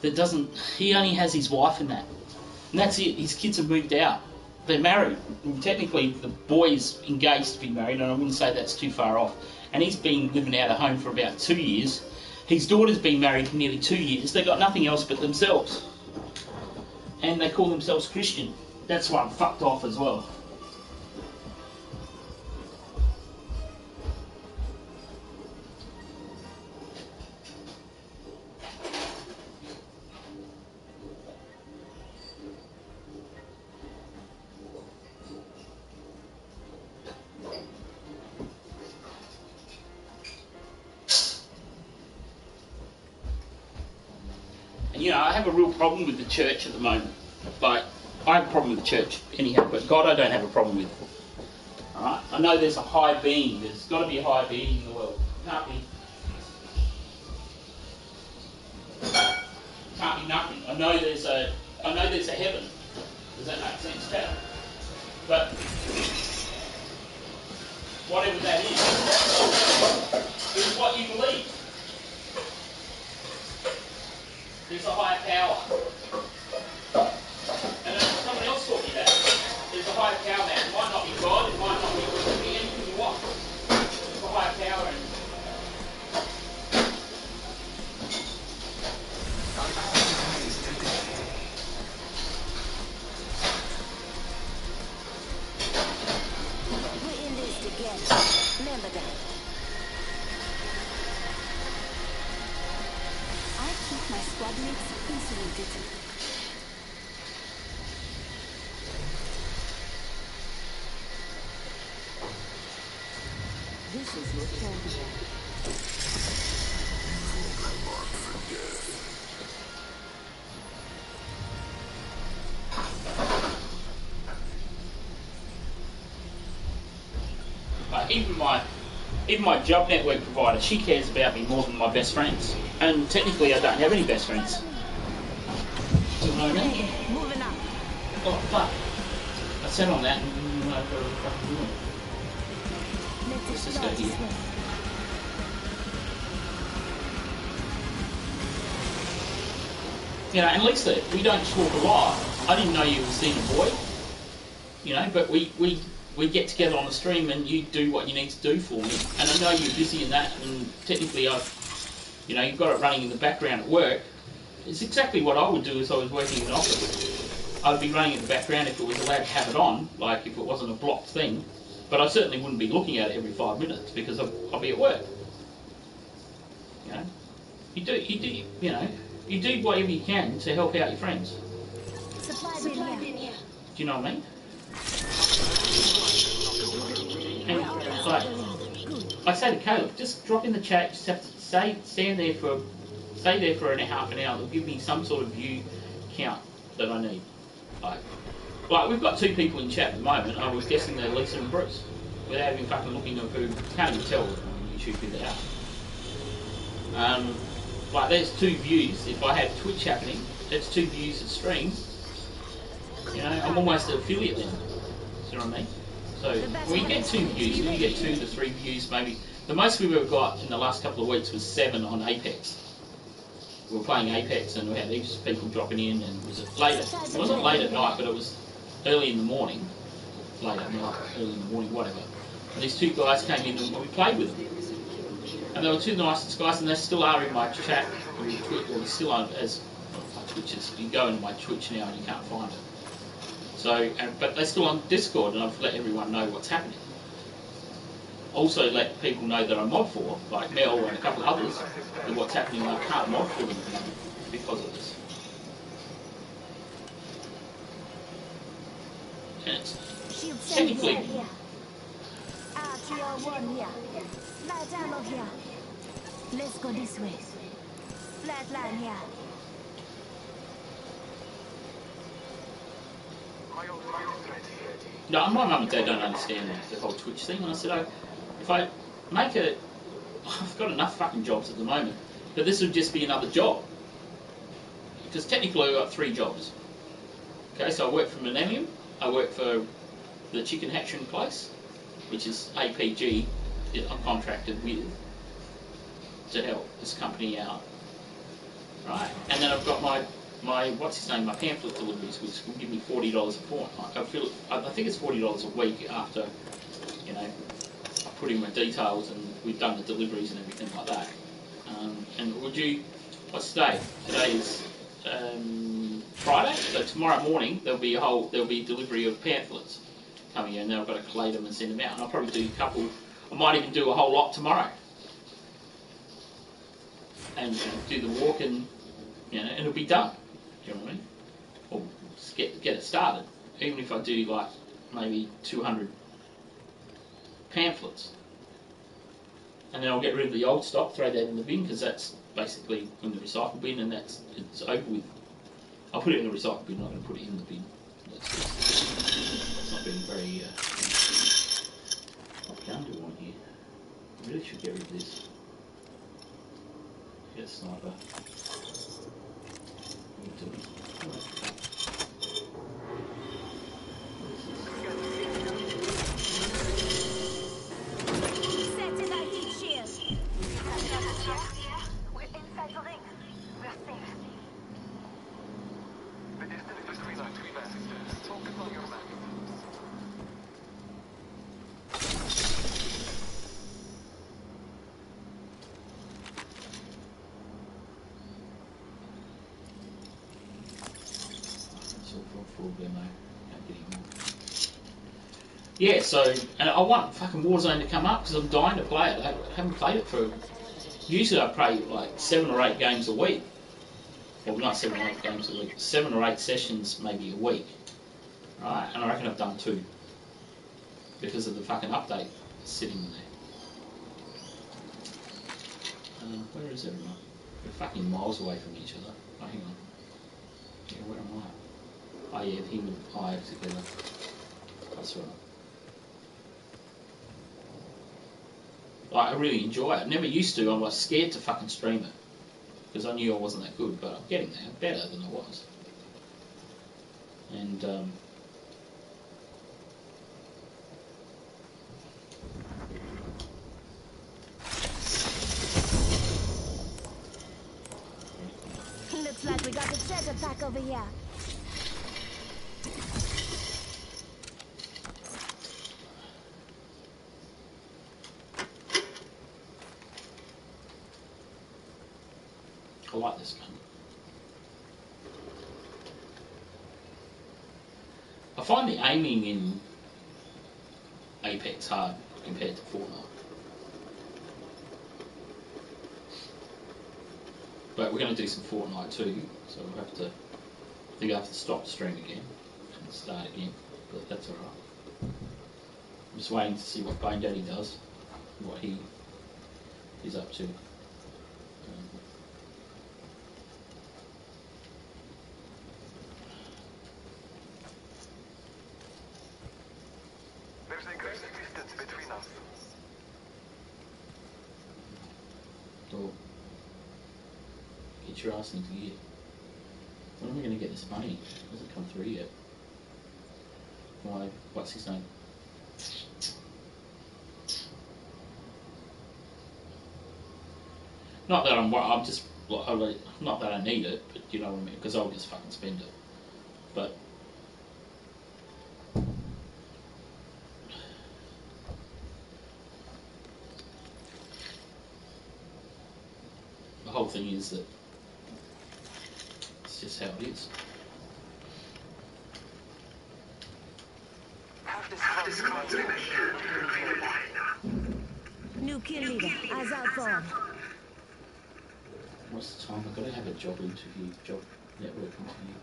that doesn't, he only has his wife and that. And that's it, his kids have moved out. They're married. And technically the boy's engaged to be married, and I wouldn't say that's too far off. And he's been living out of home for about 2 years. His daughter's been married for nearly 2 years. They've got nothing else but themselves. And they call themselves Christian. That's why I'm fucked off as well. You know, I have a real problem with the church at the moment. Like, I have a problem with the church anyhow, but God I don't have a problem with. Alright? I know there's a high being. There's got to be a high being in the world. Can't be nothing. I know there's a heaven. Does that make sense, Pat? But whatever that is what you believe. There's a higher power. And then someone else taught me that. There's a higher power there. It might not be God, it might not be anything you want. There's a higher power. We're in this together. Remember that. I keep my squad mates insulated. This is your champion. Even my job network provider, she cares about me more than my best friends. And technically I don't have any best friends. Do you know what I mean? Moving up. Oh fuck. I sat on that and I got a fucking woman. Let's just go here. You know, and Lisa, we don't talk a lot. I didn't know you were seeing a boy. You know, but we get together on the stream and you do what you need to do for me. And I know you're busy in that, and technically you've got it running in the background at work. It's exactly what I would do if I was working in an office. I would be running in the background if it was allowed to have it on, like if it wasn't a blocked thing. But I certainly wouldn't be looking at it every 5 minutes because I'll be at work. You know, you do whatever you can to help out your friends. Supply bin here. Do you know what I mean? And like I say to Caleb, just drop in the chat. Just have to stand there for stay there for half an hour. They'll give me some sort of view count that I need. Like we've got 2 people in chat at the moment. I was guessing they're Lisa and Bruce, without even fucking looking at who. Can't even tell on YouTube who they are. Like there's 2 views. If I have Twitch happening, that's 2 views of stream. You know, I'm almost an affiliate then. You know what I mean? So when you get 2 views, you get 2 to 3 views maybe. The most we've ever got in the last couple of weeks was 7 on Apex. We were playing Apex and we had heaps of people dropping in, and it was late. It wasn't late at night, but it was early in the morning. Late at night, early in the morning, whatever. And these 2 guys came in and we played with them. And they were 2 nicest guys, and they still are in my chat or Twitch, or still on as my Twitches. You go into my Twitch now and you can't find it. So, but they're still on Discord, and I've let everyone know what's happening. Also let people know that I'm mod for, like Mel and a couple of others, that what's happening. I can't mod for them because of this. And it's technically... Let's go this way. Flatline here. No, my mum and dad don't understand the whole Twitch thing. And I said, if I make it, I've got enough fucking jobs at the moment, but this would just be another job. Because technically I've got 3 jobs. Okay, so I work for Millennium, I work for the chicken hatchery place, which is APG, I'm contracted with, to help this company out. Right, and then I've got my what's his name, my pamphlet deliveries, which will give me $40 a fortnight. I think it's $40 a week after, you know, I put in my details and we've done the deliveries and everything like that. And we're due, what's today? Today is Friday, so tomorrow morning there'll be a delivery of pamphlets coming in, and then I've got to collate them and send them out. And I'll probably do a couple. I might even do a whole lot tomorrow, and do the walk, and you know, and it'll be done. Do you know what I mean? Or get it started. Even if I do like maybe 200 pamphlets, and then I'll get rid of the old stock, throw that in the bin, because that's basically in the recycle bin, and it's over with. I'll put it in the recycle bin. I'm not going to put it in the bin. It's not being very. What gun do I want here? I really should get rid of this. Get a sniper. What are you doing? Setting a heat shield. We're inside the ring. We're safe. Yeah, so, and I want fucking Warzone to come up because I'm dying to play it. I haven't played it for. Usually I play like 7 or 8 games a week. Well, not 7 or 8 games a week, 7 or 8 sessions maybe a week. Right? And I reckon I've done 2 because of the fucking update sitting there. Where is everyone? We're fucking miles away from each other. Oh, hang on. Yeah, where am I? Oh, yeah, him and I are together. That's right. Like, I really enjoy it. I never used to. I was scared to fucking stream it because I knew I wasn't that good, but I'm getting there, better than I was. And Looks like we got a treasure pack over here. I like this gun. I find the aiming in Apex hard compared to Fortnite. But we're going to do some Fortnite too, so we'll have to. I think I have to stop the stream again and start again, but that's alright. I'm just waiting to see what Bone Daddy does, what he's up to. Or get your ass into gear. When are we going to get this money? Hasn't come through yet. Why? What's his name? Not that I'm just, not that I need it, but you know what I mean, because I'll just fucking spend it. But the whole thing is that it's just how it is. New kill leader, eyes out for him. What's the time? I've got to have a job interview, job network interview.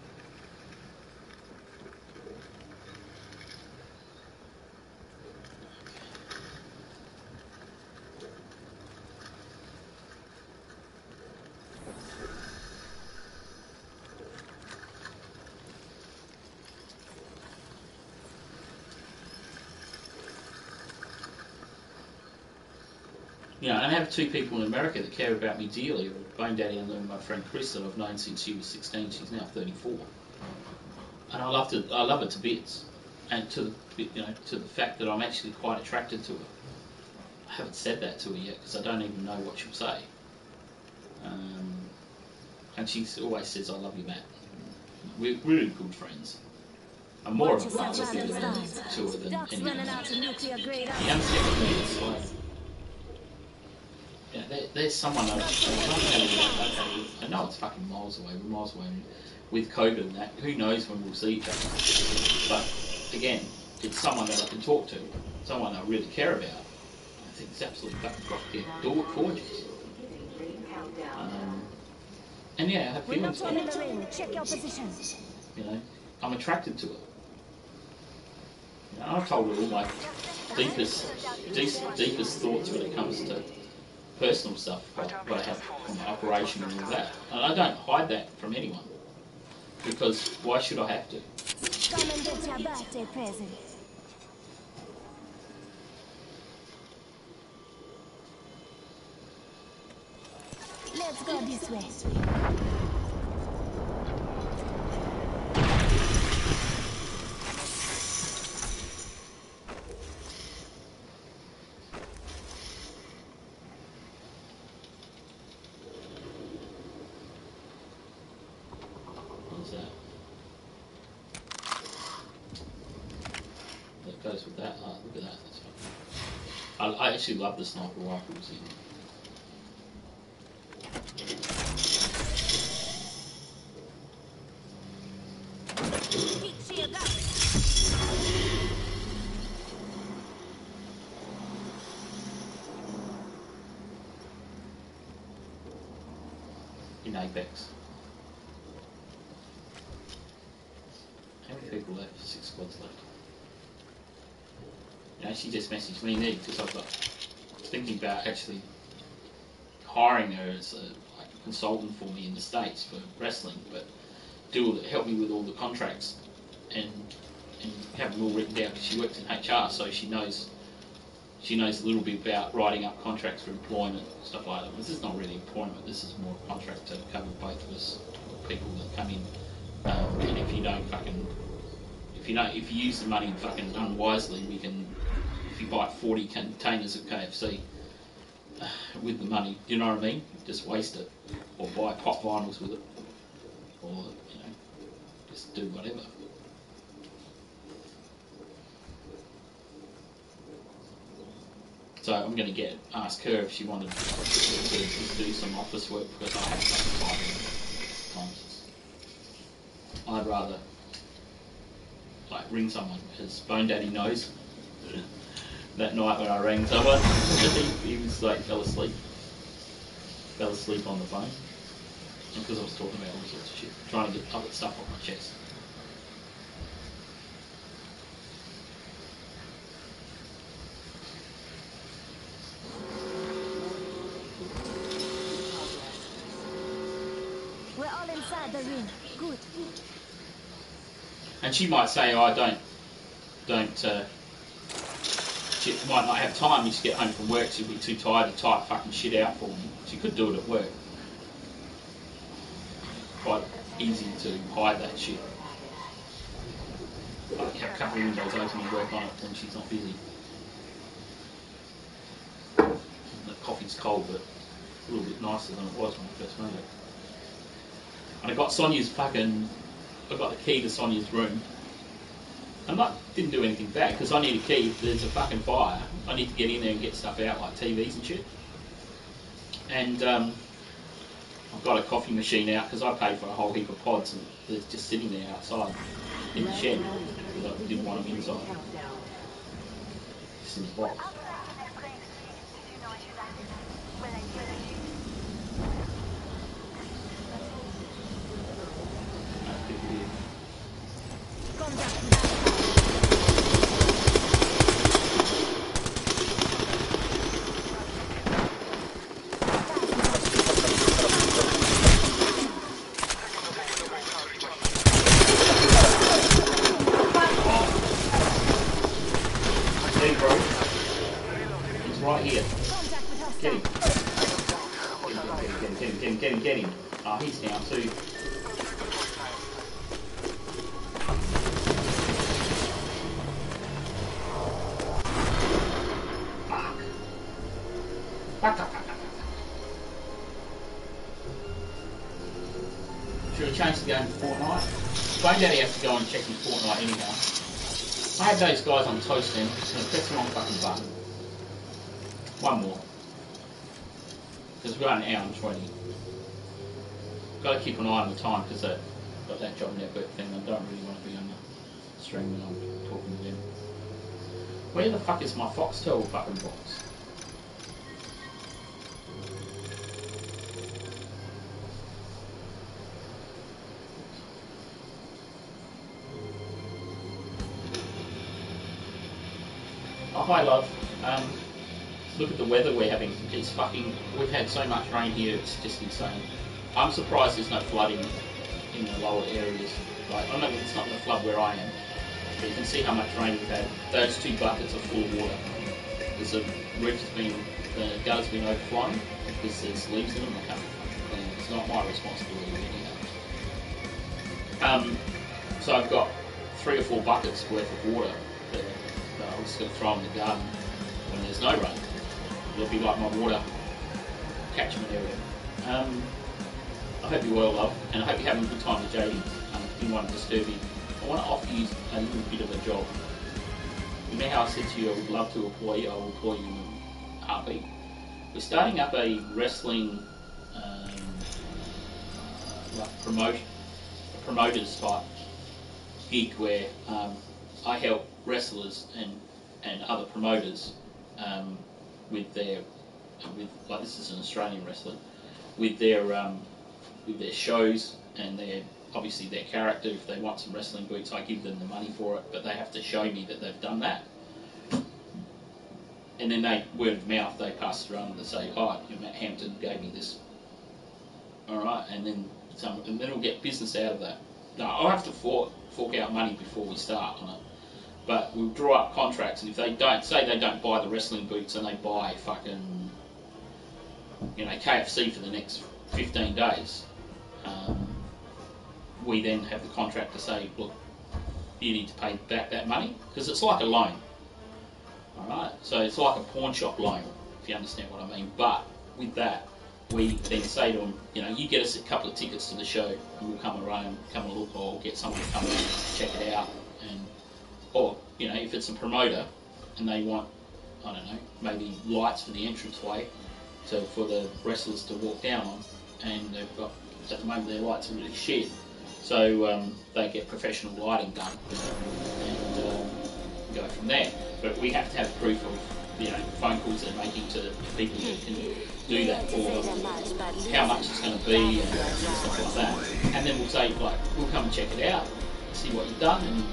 You know, and I have two people in America that care about me dearly. Bone Daddy and then my friend Chris that I've known since she was 16. She's now 34, and I love her to bits, and to the fact that I'm actually quite attracted to her. I haven't said that to her yet because I don't even know what she'll say. And she always says, "I love you, Matt." We're really good friends. I'm more of a father figure to her than anything else. You understand what I mean? It's like, yeah, there's someone I know it's fucking miles away. We're miles away with COVID and that. Who knows when we'll see each other? But again, it's someone that I can talk to, someone I really care about. I think it's absolutely fucking gorgeous. And yeah, I have feelings for her. Check your position. You know, I'm attracted to her. You know, I've told her all my deepest thoughts when it comes to personal stuff, what I have from the operation and all that. And I don't hide that from anyone, because why should I have to? Come and get your birthday present. Let's go this way. What's that? That goes with that. Oh, look at that. That's fun. I actually love the sniper rifles in. In Apex. How many people left? 6 squads left. You know, she just messaged me because I've got thinking about actually hiring her as a consultant for me in the States for wrestling, but help me with all the contracts and have them all written down, because she works in HR, so she knows a little bit about writing up contracts for employment, stuff like that. This is not really employment, this is more a contract to cover both of us, people that come in. And if you use the money fucking unwisely, if you buy 40 containers of KFC with the money, do you know what I mean? Just waste it, or buy pop vinyls with it, or just do whatever. So I'm going to ask her if she wanted to do some office work, because I have fucking times. I'd rather ring someone, as Bone Daddy knows. That night when I rang someone, he was fell asleep on the phone, because I was talking about all sorts of shit, trying to get other stuff off my chest. We're all inside the ring. Good. And she might say, "Oh, don't." she might not have time. You just get home from work, she'll be too tired to type fucking shit out for me. She could do it at work. Quite easy to hide that shit. Like have a couple of windows open and work on it when she's not busy. The coffee's cold, but a little bit nicer than it was when I first made it. And I got the key to Sonia's room. I didn't do anything bad because I need a key. If there's a fucking fire, I need to get in there and get stuff out like TVs and shit. And I've got a coffee machine out because I paid for a whole heap of pods and they're just sitting there outside in the shed because I didn't want them inside. Just in the box. He's right here. Get him. Get him. Oh, he's down too. Should have changed the game to Fortnite. Granddaddy has to go and check his Fortnite anyhow. I had those guys on toast then, and I pressed the wrong fucking button. One more. Because we're only an hour and 20. Got to keep an eye on the time because I've got that job network thing. I don't really want to be on the stream when I'm talking to them. Where the fuck is my Foxtel fucking box? Oh, hi love. Look at the weather we're having. It's fucking, we've had so much rain here, it's just insane. I'm surprised there's no flooding in the lower areas. Like, I know it's not going to flood where I am, but you can see how much rain we've had. Those 2 buckets are full of water. Because the gutter's been overflowing, because there's leaves in them, I can't clean it. It's not my responsibility anyhow. So I've got 3 or 4 buckets worth of water that I'm just going to throw in the garden when there's no rain. It'll be like my water catchment area. I hope you're well, love, and I hope you're having a good time with JD. Didn't want to disturb you. I want to offer you a little bit of a job. You know how I said to you I would love to employ you, I will employ you in a heartbeat. We're starting up a wrestling like promoters type gig where I help wrestlers and other promoters with like this is an Australian wrestler with their shows and obviously their character. If they want some wrestling boots, I give them the money for it, but they have to show me that they've done that. And then they, word of mouth, they pass it around and they say, oh, Matt Hampton gave me this. Alright, and then we'll get business out of that. No, I'll have to fork out money before we start on it. But we'll draw up contracts, and if they don't buy the wrestling boots and they buy fucking, KFC for the next 15 days, we then have the contract to say, look, you need to pay back that money, because it's like a loan. Alright, so it's like a pawn shop loan, if you understand what I mean. But with that, we then say to them, you get us a couple of tickets to the show, and we'll come around, come and look, or get someone to come in and check it out. Or, if it's a promoter and they want, I don't know, maybe lights for the entranceway for the wrestlers to walk down on, and they've got, at the moment their lights are really shit, so they get professional lighting done and go from there. But we have to have proof of, phone calls they're making to people that can do that for them, how much it's going to be and stuff like that. And then we'll say, we'll come and check it out, see what you've done, and,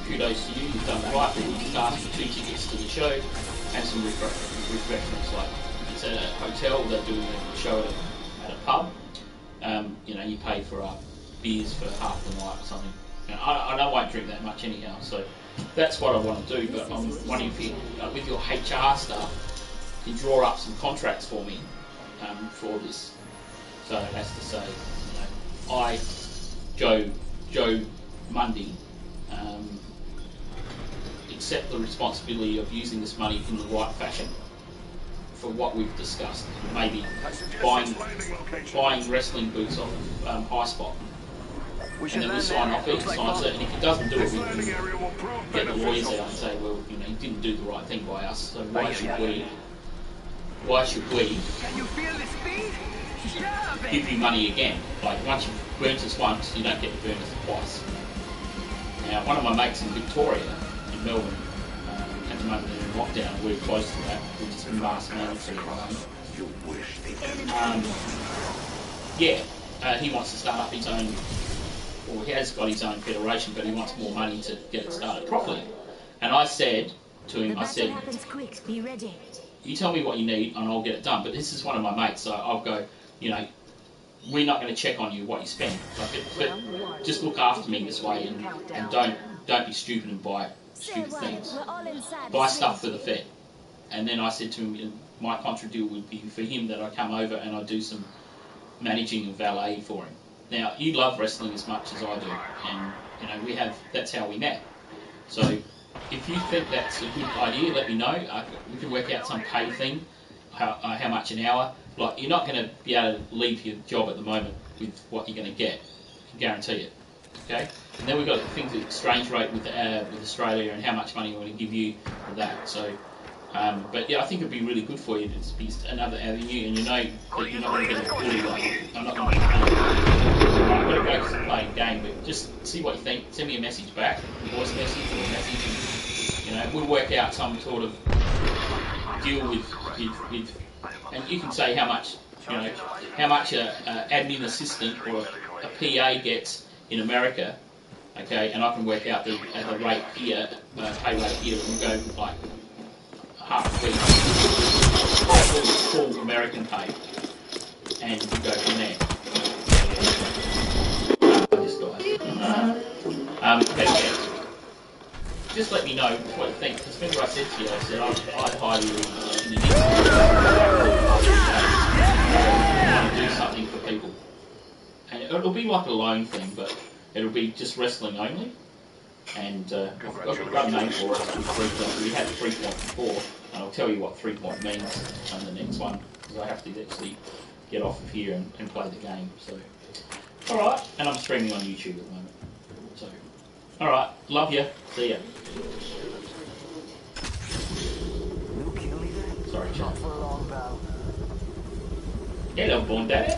kudos to you, you've done right. We'll just ask for 2 tickets to the show and some refreshments. Like if it's at a hotel, they're doing a show at a pub. You pay for beers for half the night or something. And I won't drink that much anyhow, so that's what I want to do. But I'm wondering if you, with your HR stuff, you draw up some contracts for me for this. So it has to say, you know, I, Joe Mundy, accept the responsibility of using this money in the right fashion for what we've discussed. Maybe buying wrestling boots off High Spot. And then we sign off, each signs it, and if he doesn't do it, we can get the lawyers out and say, well, you know, he didn't do the right thing by us, so why should we give you money again? Like, once you've burnt us once, you don't get to burn us twice. Now, one of my mates in Victoria, in Melbourne, at the moment they're in lockdown, we're close to that, we're just mask mandatory at the moment. He wants to start up his own, or he has got his own federation, but he wants more money to get it started properly. And I said to him, I said, quick. Be ready. you tell me what you need and I'll get it done. But this is one of my mates, so I'll go, you know, we're not going to check on you what you spend. But just look after me this way and don't be stupid and buy stupid things. Buy stuff for the Fed. And then I said to him, my contra deal would be for him that I come over and I do some managing and valet for him. Now, you love wrestling as much as I do, and you know that's how we met. So if you think that's a good idea, let me know. We can work out some pay thing, how much an hour. Like, you're not going to be able to leave your job at the moment with what you're going to get. I can guarantee it. Okay. And then we've got things with exchange rate with Australia and how much money we're going to give you for that. So. But yeah, I think it'd be really good for you to be another avenue, and you know that you're not going to get a bully like I'm not going to get a bully. I'm going to go to play a game, but just see what you think. Send me a message back, a voice message or a message, and you know we'll work out some sort of deal with and you can say how much an admin assistant or a PA gets in America, okay, and I can work out the rate here, pay rate here, and we'll go like half a week, full American pay, and you go from there. This guy. But yeah, just let me know what you think. Because remember I said to you, I said I'd hire you in the next to do something for people, and it'll be like a loan thing, but it'll be just wrestling only. And I've got a name for it. We had 3 point before, and I'll tell you what 3 point means on the next one, because I have to actually get off of here and play the game. So, alright, and I'm streaming on YouTube at the moment. So, alright, love you, see ya. Sorry, John. Hello, Born Daddy.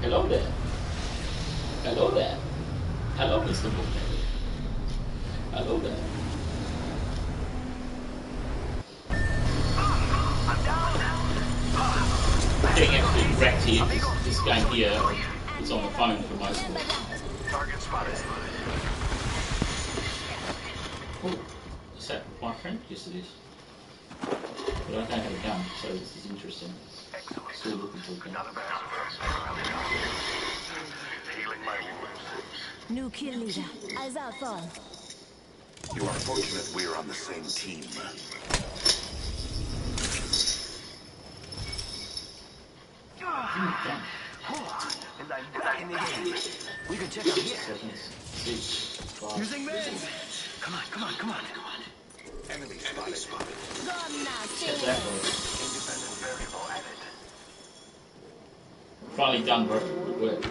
Hello there. Hello there. Hello, Mr. Bookman. Hello there. I'm getting absolutely wrecked here. This game here is on the phone for most of it. Target spotted. Oh, is that my friend? Yes, it is. But I don't have a gun, so this is interesting. Still looking for a gun. Healing my wounds. New kill leader. Eyes out, Thorn. You are fortunate we're on the same team. And I'm back in the game. We can check out here. Using meds. Come on. Enemy spotted. Gone now, Independent variable added. Finally done, bro. Good work.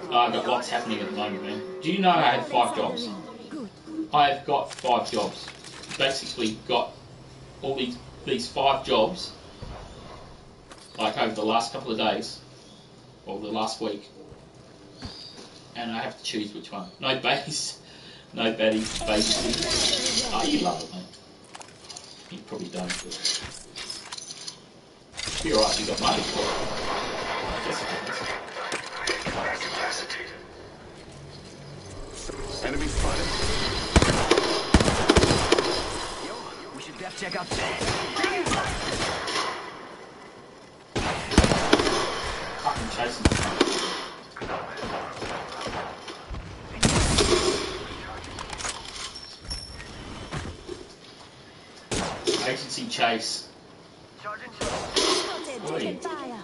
I've got lots happening at the moment, man. Do you know I had 5 jobs? I've got 5 jobs. Basically got all these 5 jobs, like over the last couple of days, or the last week, and I have to choose which one. No base, no baddies, basically. Oh, you love it, mate. You probably don't, but you're right, you got money for it. I guess it is. Enemy spotted. Yo, we should def check out that. Fucking chasing. Agency chase. Charging. Spotted, Oi. taking fire.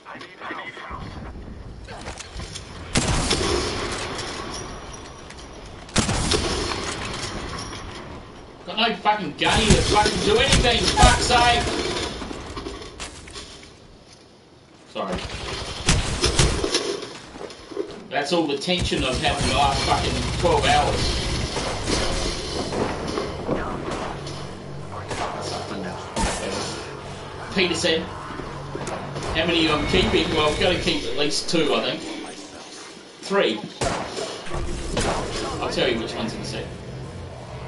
I need help. Got no fucking gun here to fucking do anything, for fuck's sake! Sorry. That's all the tension I've had in the last fucking 12 hours. Peter said, how many I'm keeping? Well, I've got to keep at least 2, I think. 3. I'll tell you which one's in a sec.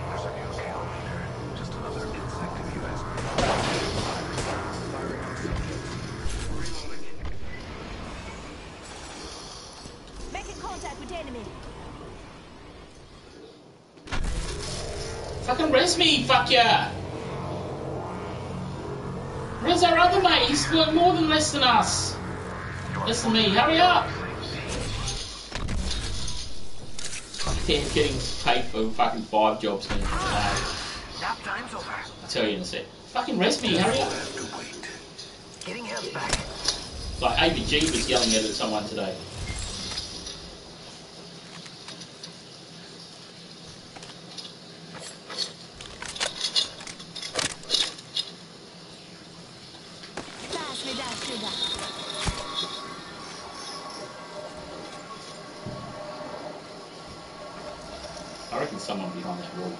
There's a new kill leader. Just another insect if you ask me. Making contact with enemy. Fucking res me, fuck ya! Res our other mate, he's got more than less than us. Less than me, hurry up! Yeah, getting paid for fucking 5 jobs now. Nap time's over. I'll tell you in a sec. Fucking res me, hurry up! Getting him back. Like ABG was yelling at someone today. Pass me that sugar. I reckon someone behind that wall.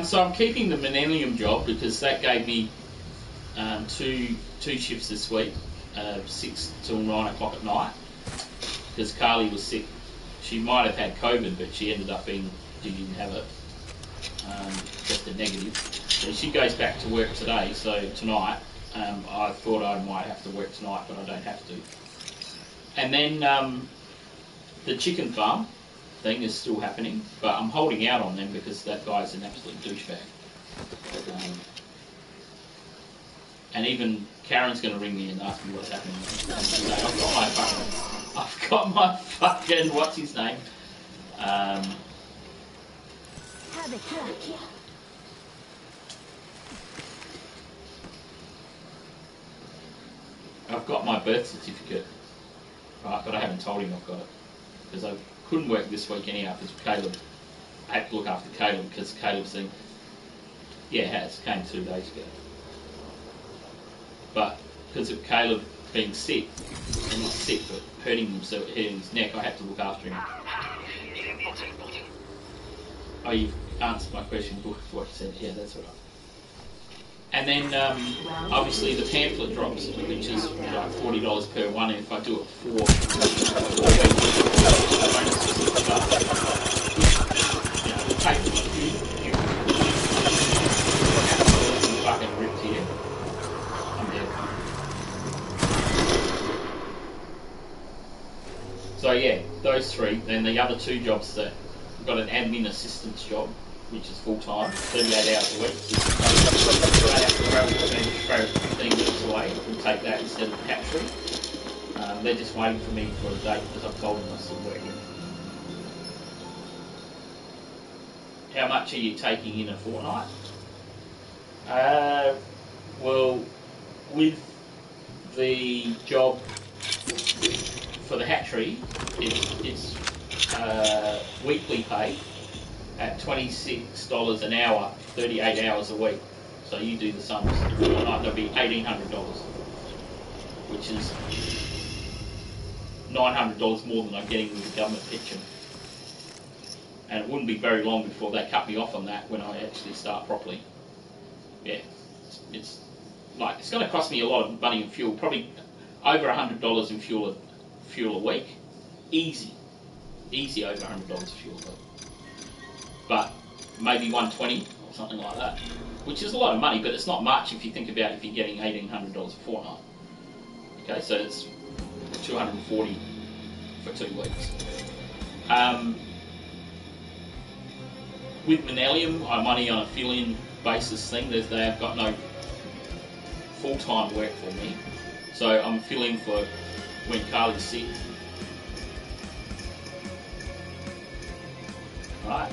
So I'm keeping the Millennium job because that gave me two shifts this week, 6 till 9 o'clock at night. Because Carly was sick. She might have had COVID, but she ended up being, she didn't have it. Just a negative. So she goes back to work today, so tonight. I thought I might have to work tonight, but I don't have to. And then the chicken farm thing is still happening, but I'm holding out on them because that guy's an absolute douchebag. And even Karen's going to ring me and ask me what's happening. And say, I've got my fucking, what's his name? Have it here. I've got my birth certificate, right? But I haven't told him I've got it because I couldn't work this week anyhow because Caleb, I had to look after Caleb because Caleb's thing, yeah, it has, came 2 days ago. But because of Caleb being sick, and not sick, but hurting himself, hurting his neck, I had to look after him. Oh, you've answered my question with what you said. Yeah, that's right. And then obviously the pamphlet drops, which is like $40 per one, and if I do it for 4 weeks, the paper fucking ripped here. I'm dead. So yeah, those 3. Then the other 2 jobs that I've got an admin assistance job, which is full time, 38 hours a week. I have to travel 15 minutes away and take that instead of the hatchery. They're just waiting for me for a date because I've told them I'm still working. How much are you taking in a fortnight? Well, with the job for the hatchery, it's weekly pay at $26 an hour, 38 hours a week. So you do the sums. That'll be $1,800, which is $900 more than I'm getting with the government pension. And it wouldn't be very long before they cut me off on that when I actually start properly. Yeah, it's going to cost me a lot of money in fuel, probably over $100 in fuel a week. Easy over $100 fuel a week. But maybe 120 or something like that, which is a lot of money, but it's not much if you think about if you're getting $1,800 a fortnight. Okay, so it's 240 for 2 weeks. With Manelium, I'm only on a fill-in basis thing. They have got no full-time work for me, so I'm filling for when Carly's sick. Right,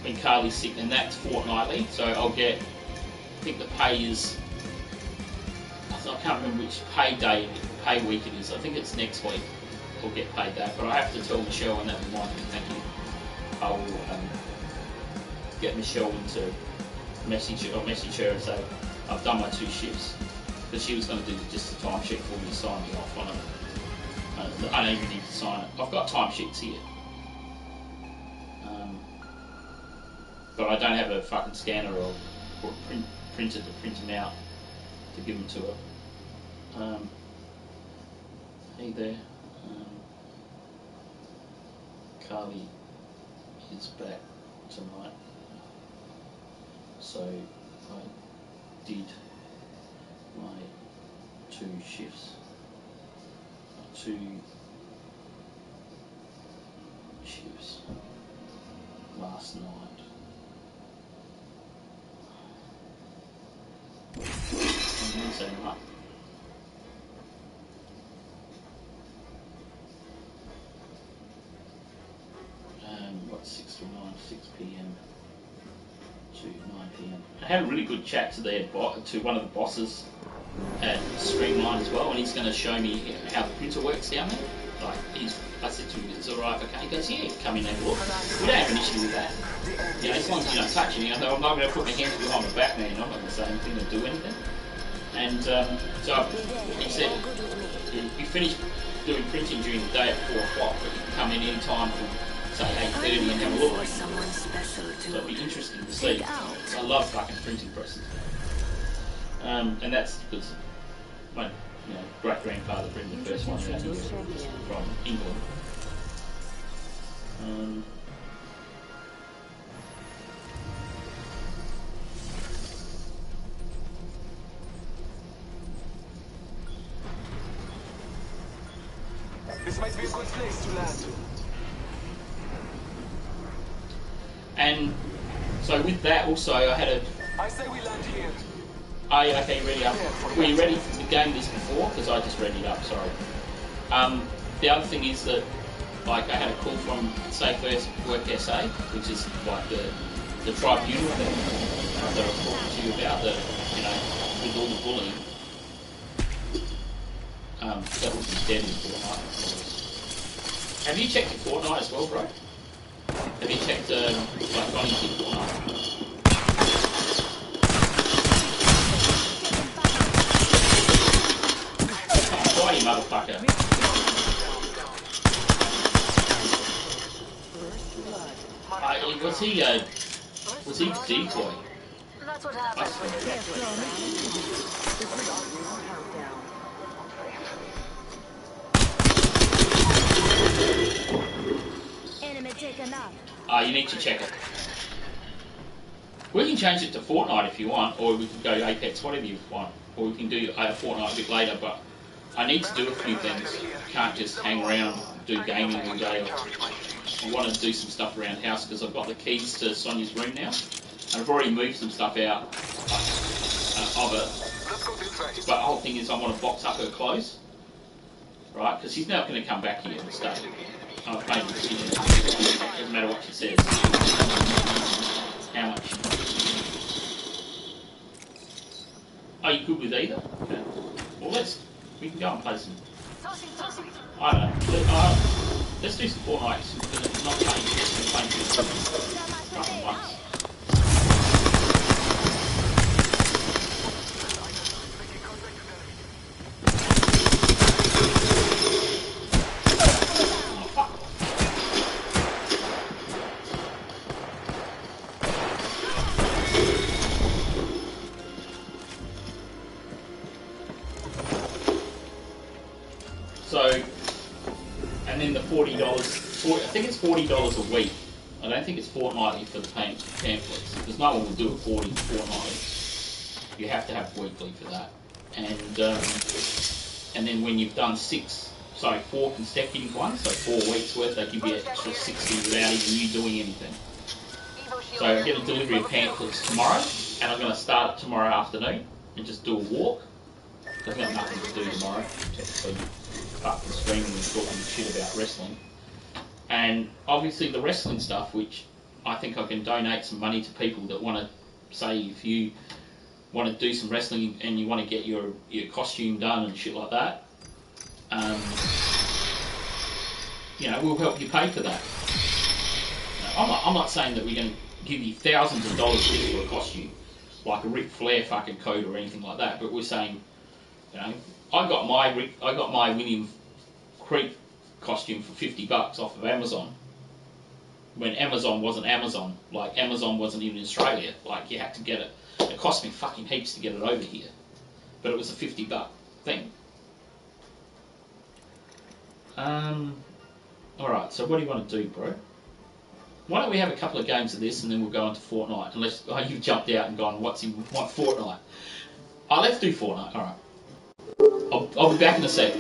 when Carly's sick, and that's fortnightly. So I'll get, I think the pay is, I can't remember which pay week it is. I think it's next week I'll get paid that, but I have to tell Michelle, and that reminds me, thank you. I will get Michelle to message her and say I've done my 2 shifts, because she was going to do just a timesheet for me to sign me off on it. I don't even need to sign it. I've got timesheets here, but I don't have a fucking scanner or printer to print them out to give them to her. Hey there, Carly is back tonight, so I did my 2 shifts, 2 shifts last night. On Wednesday night. What, 6 to 9, 6 p.m. to 9 p.m. I had a really good chat to one of the bosses at Streamline as well, and he's going to show me how the printer works down there. Like, I said to him, "Is it alright if I can?" He goes, "Yeah, come in and have a look." We don't have an issue with that. You know, as long as you don't touch anything. I'm not going to put my hands behind my back, man. I'm not going to say anything or do anything. And so he said, "You finish doing printing during the day at 4 o'clock, but you can come in any time from, say, 8:30 and have a look." So it'll be interesting to see. I love fucking printing presses. And that's because my great-grandfather printed the first one out here from England. This might be a good place to land. And so with that also, I had a... I say we land here. Okay, ready up. Were you ready to game this before? Because I just read it up, sorry. The other thing is that, like, I had a call from Safe Work SA, which is like the tribunal that I was talking to you about, with all the bullying. That was dead in Fortnite. Have you checked your Fortnite as well, bro? Have you checked, like, Bonnie's in Fortnite? You motherfucker. Was he decoy? That's what happens when you get to it. Enemy taken out. You need to check it. We can change it to Fortnite if you want, or we can go to Apex, whatever you want, or we can do Fortnite a bit later, but I need to do a few things. I can't just hang around, do gaming all day. I want to do some stuff around the house because I've got the keys to Sonia's room now. And I've already moved some stuff out of it. But the whole thing is I want to box up her clothes. Right? Because she's not going to come back here and stay. I've made a decision. It doesn't matter what she says. How much? Are you good with either? Okay. Well, we can go and play some. I don't know. Let's do some Fortnite because it's not playing once. So, and then the $40, I think it's $40 a week. I don't think it's fortnightly for the pamphlets, because no one will do it fortnightly. You have to have weekly for that. And then when you've done 6, so 4 consecutive ones, so 4 weeks worth, they give you an extra 60 without even you doing anything. So I get a delivery of pamphlets tomorrow, and I'm going to start it tomorrow afternoon and just do a walk. I've got nothing to do tomorrow, except apart from streaming and talking shit about wrestling. And obviously the wrestling stuff, which I think I can donate some money to people that want to, say, if you want to do some wrestling and you want to get your costume done and shit like that, you know, we'll help you pay for that. I'm not saying that we're going to give you thousands of dollars for a costume, like a Ric Flair fucking coat or anything like that, but we're saying, you know, I got my William Creek costume for $50 off of Amazon, when Amazon wasn't Amazon, like Amazon wasn't even in Australia, like you had to get it. It cost me fucking heaps to get it over here, but it was a $50 thing. Alright, so what do you want to do, bro? Why don't we have a couple of games of this and then we'll go into Fortnite, unless you've jumped out and gone, what Fortnite? Oh, let's do Fortnite, alright. I'll be back in a sec.